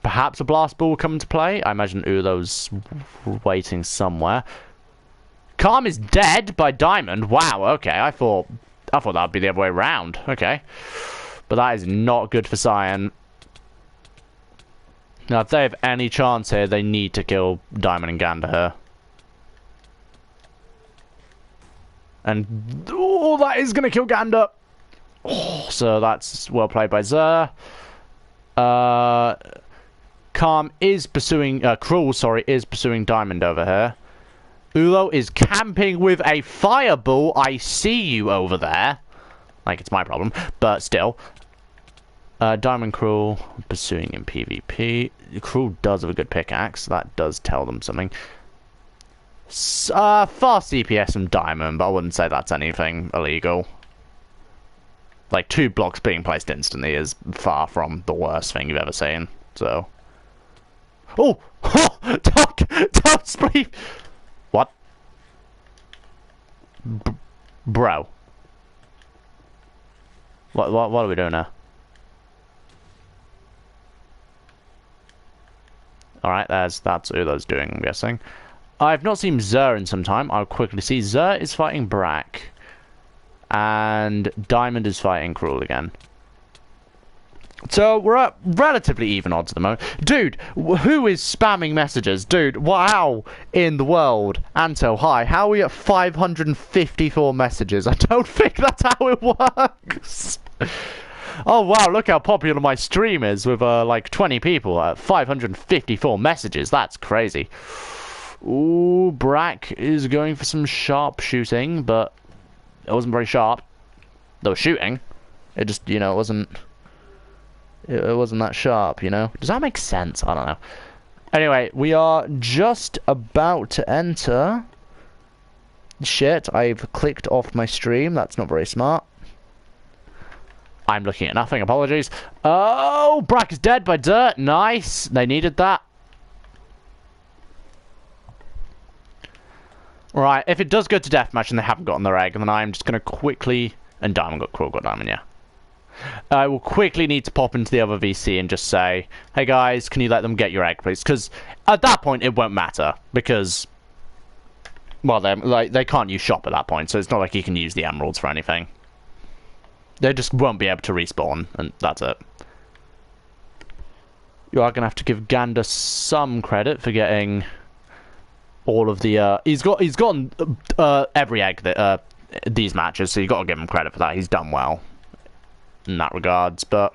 perhaps a blast ball will come into play. I imagine Ulo's waiting somewhere. Calm is dead by Diamond. Wow, okay. I thought that would be the other way around. Okay. But that is not good for Cyan. Now, if they have any chance here, they need to kill Diamond and Gander here. And, oh, that is going to kill Gander. Oh, so that's well played by Zer. Calm is pursuing, Cruel, sorry, is pursuing Diamond over here. Ulo is camping with a fireball. I see you over there. Like, it's my problem, but still. Diamond Cruel, pursuing in PvP. Cruel does have a good pickaxe, so that does tell them something. Fast CPS from Diamond, but I wouldn't say that's anything illegal. Like, 2 blocks being placed instantly is far from the worst thing you've ever seen, so... Oh! Don't spleef! What? Bro. What are we doing now? Alright, that's Ulo's doing, I'm guessing. I've not seen Zer in some time. I'll quickly see. Zer is fighting Brack. And Diamond is fighting Cruel again. So, we're at relatively even odds at the moment. Dude, who is spamming messages? Dude, wow, in the world. Anto, hi. How are we at 554 messages? I don't think that's how it works. Oh, wow, look how popular my stream is with, like, 20 people at 554 messages. That's crazy. Ooh, Brack is going for some sharp shooting, but it wasn't very sharp. They were shooting. It just, you know, it wasn't that sharp, you know? Does that make sense? I don't know. Anyway, we are just about to enter. Shit, I've clicked off my stream. That's not very smart. I'm looking at nothing. Apologies. Oh, Brack is dead by dirt. Nice. They needed that. Right, if it does go to deathmatch and they haven't gotten their egg, then I'm just going to quickly... And Diamond got Cruel, got Diamond, yeah. I will quickly need to pop into the other VC and just say, hey guys, can you let them get your egg, please? Because at that point, it won't matter. Because, well, they can't use shop at that point, so it's not like you can use the emeralds for anything. They just won't be able to respawn, and that's it. You are going to have to give Gander some credit for getting all of the... He's gotten every egg that, these matches, so you got to give him credit for that. He's done well in that regards, but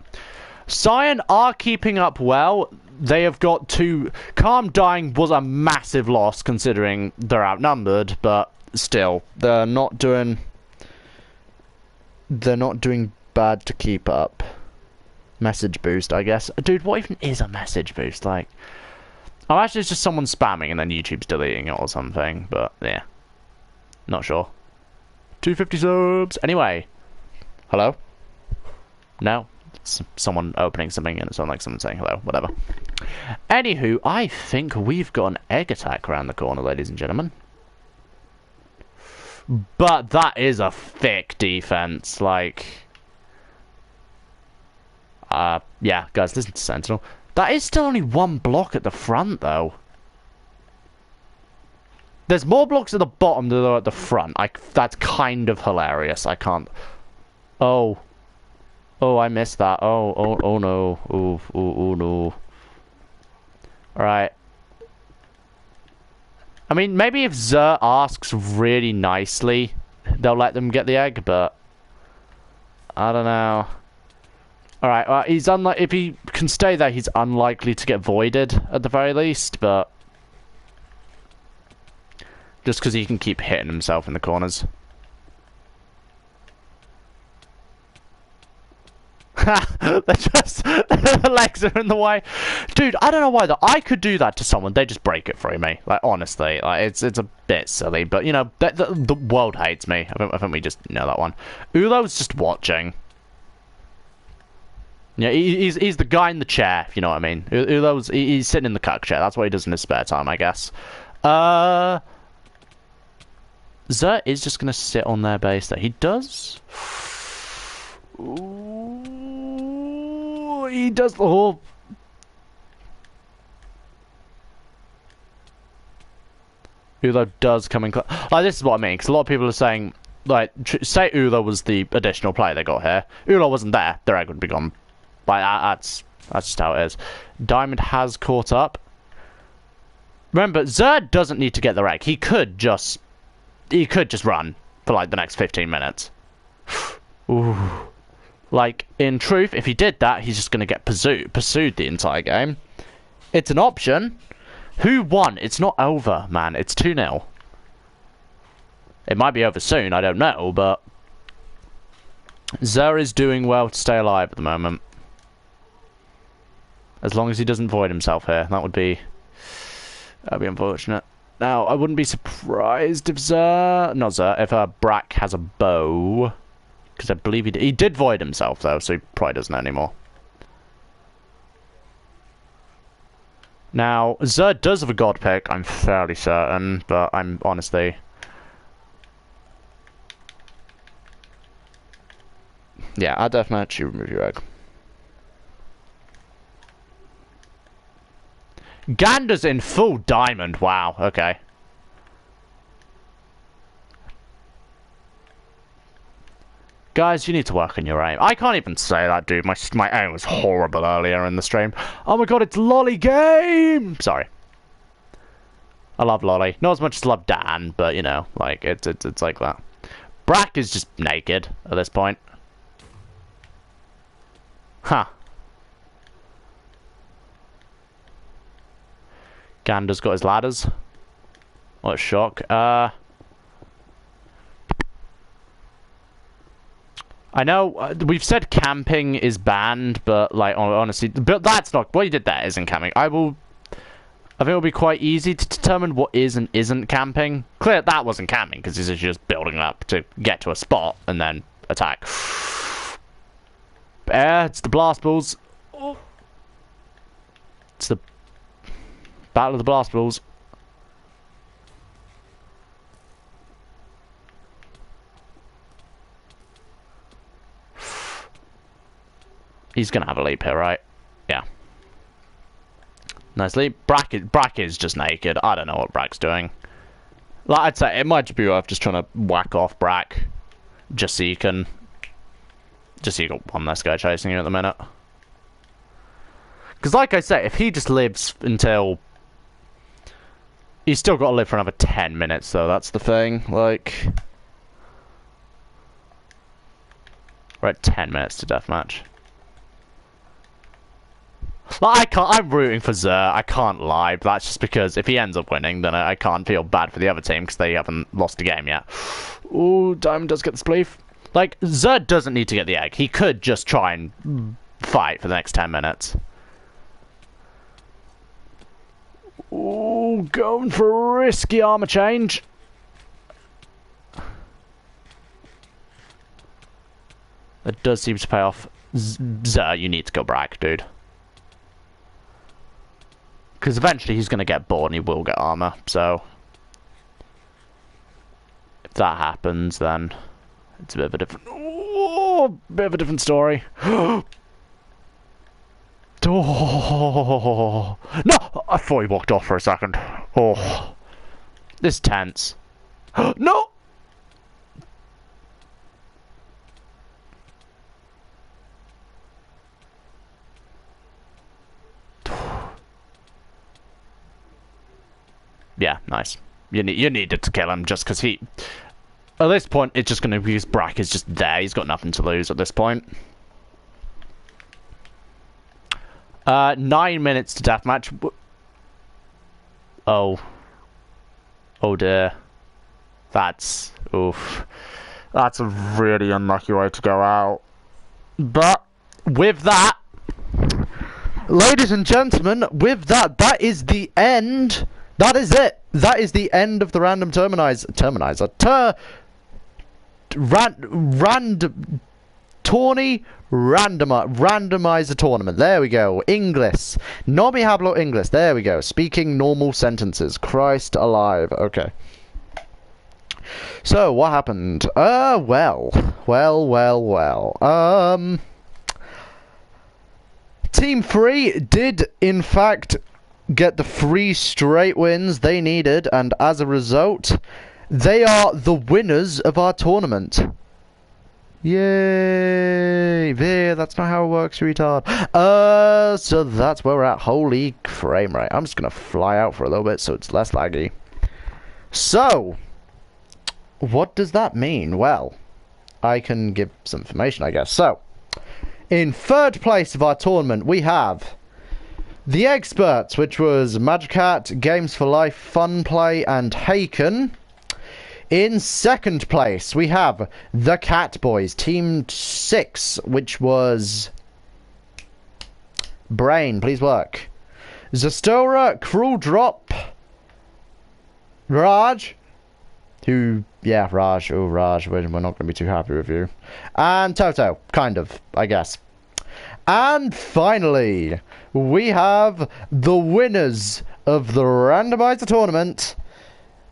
Cyan are keeping up well. They have got 2... Calm dying was a massive loss considering they're outnumbered, but still, they're not doing bad to keep up. Message boost, I guess. Dude, what even is a message boost? Like, oh, actually it's just someone spamming and then YouTube's deleting it or something, but yeah, not sure. 250 subs. Anyway, hello? No? It's someone opening something and it sounds like someone saying hello. Whatever. Anywho, I think we've got an egg attack around the corner, ladies and gentlemen. But that is a thick defense. Like, yeah, guys, listen to Sentinel. That is still only 1 block at the front, though. There's more blocks at the bottom than there are at the front. That's kind of hilarious. I can't... Oh. Oh, I missed that. Oh no. Oh no. Alright. I mean, maybe if Zer asks really nicely, they'll let them get the egg, but... I don't know. Alright, well, he's if he can stay there, he's unlikely to get voided, at the very least, but... Just because he can keep hitting himself in the corners. They're just... the legs are in the way. Dude, I don't know why, though. I could do that to someone. They just break it through me. Like, honestly. Like, it's a bit silly. But, you know, the world hates me. I think we just know that one. Ulo's just watching. Yeah, he's the guy in the chair, if you know what I mean. He's sitting in the cuck chair. That's what he does in his spare time, I guess. Zer is just going to sit on their base there. He does... Ooh, he does... Oh. Ulo does come in... Like, this is what I mean, because a lot of people are saying... Like, say Ulo was the additional player they got here. Ulo wasn't there, their egg would be gone. Like, that's just how it is. Diamond has caught up. Remember, Zer doesn't need to get their egg. He could just run for, like, the next 15 minutes. Ooh. Like, in truth, if he did that, he's just going to get pursued the entire game. It's an option. Who won? It's not over, man. It's 2-0. It might be over soon, I don't know, but... Zer is doing well to stay alive at the moment. As long as he doesn't void himself here. That'd be unfortunate. Now, I wouldn't be surprised if if Brack has a bow. Because I believe he did void himself, though, so he probably doesn't anymore. Now, Zerd does have a god pick, I'm fairly certain, but I'm honestly... Yeah, I'll definitely remove your egg. Gander's in full diamond, wow, okay. Guys, you need to work on your aim. I can't even say that, dude. My aim was horrible earlier in the stream. Oh my god, it's Lolly game! Sorry. I love Lolly. Not as much as I love Dan, but, you know, like, it's like that. Brack is just naked at this point. Huh. Gander's got his ladders. What a shock. I know we've said camping is banned, but like honestly, but that's not what you did. There isn't camping. I think it'll be quite easy to determine what is and isn't camping. Clear that wasn't camping because this is just building up to get to a spot and then attack. It's the blast balls. Oh. It's the battle of the blast balls. He's gonna have a leap here, right? Yeah. Nice leap. Brack is just naked. I don't know what Brack's doing. Like, I'd say it might just be worth just trying to whack off Brack. Just so you got one less guy chasing you at the minute. Because like I say, if he just lives until... He's still got to live for another 10 minutes, though. That's the thing. Like... We're at 10 minutes to deathmatch. Like, I'm rooting for Zer, I can't lie, but that's just because if he ends up winning, then I can't feel bad for the other team because they haven't lost a game yet. Ooh, Diamond does get the spleef. Like, Zer doesn't need to get the egg. He could just try and fight for the next 10 minutes. Ooh, going for a risky armor change. That does seem to pay off. Zer, you need to go Brack, dude. Because eventually he's going to get bored and he will get armor, so... If that happens, then... It's a bit of a different... Oh, bit of a different story. Oh! No! I thought he walked off for a second. Oh. This is tense. No! Yeah, nice. You needed to kill him just because he... At this point, it's just going to be his Brack is just there. He's got nothing to lose at this point. 9 minutes to deathmatch. Oh. Oh dear. That's... Oof. That's a really unlucky way to go out. But, with that... Ladies and gentlemen, with that, that is the end... That is it. That is the end of the random randomizer tournament. There we go. English. No me hablo English. There we go. Speaking normal sentences. Christ alive. Okay. So, what happened? Well. Team 3 did, in fact... get the 3 straight wins they needed, and as a result, they are the winners of our tournament. Yay! There, that's not how it works, retard. So that's where we're at. Holy frame rate. I'm just gonna fly out for a little bit so it's less laggy. So, what does that mean? Well, I can give some information, I guess. So, in 3rd place of our tournament, we have... The Experts, which was Magicat, Games for Life, Fun Play, and Haken. In 2nd place, we have the Catboys, Team 6, which was Brain, please work. Zastora, Cruel Drop, Raj, who, yeah, Raj, oh Raj, we're not going to be too happy with you. And Toto, kind of, I guess. And finally, we have the winners of the randomizer tournament,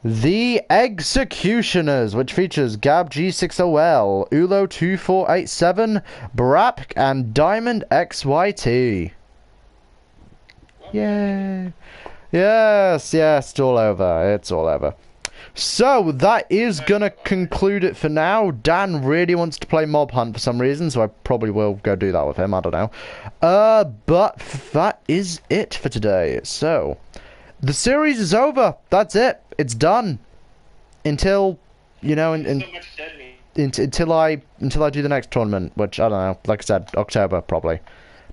the Executioners, which features Gab G6OL, Ulo2487, Brap, and Diamond XYT. Yay. Yes, it's all over. It's all over. So, that is gonna conclude it for now. Dan really wants to play Mob Hunt for some reason, so I probably will go do that with him. I don't know. But that is it for today. So, the series is over. That's it. It's done. Until, you know, until I do the next tournament, which, I don't know, like I said, October, probably.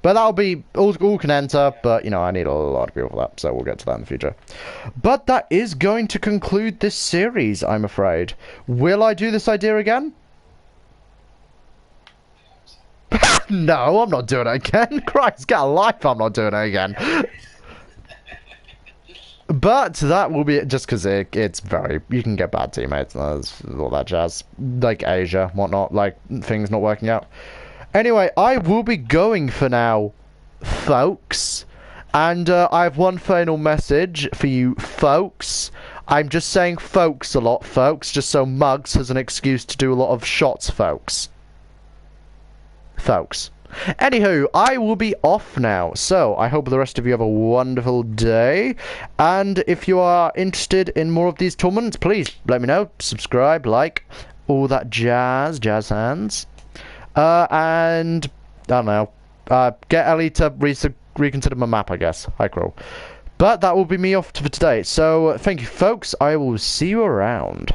But that'll be, all can enter, but, you know, I need a lot of people for that, so we'll get to that in the future. But that is going to conclude this series, I'm afraid. Will I do this idea again? No, I'm not doing it again. Christ, get a life, I'm not doing it again. But that will be it, just because it's very... You can get bad teammates, and all that jazz. Like Asia, whatnot, like, things not working out. Anyway, I will be going for now, folks. And I have one final message for you folks. I'm just saying folks a lot, folks, just so Muggs has an excuse to do a lot of shots, folks. Folks. Anywho, I will be off now, so I hope the rest of you have a wonderful day. And if you are interested in more of these tournaments, please let me know. Subscribe, like, all that jazz hands. And, I don't know, get Ellie to reconsider my map, I guess. Hi, Crow. But that will be me off for today. So, thank you, folks. I will see you around.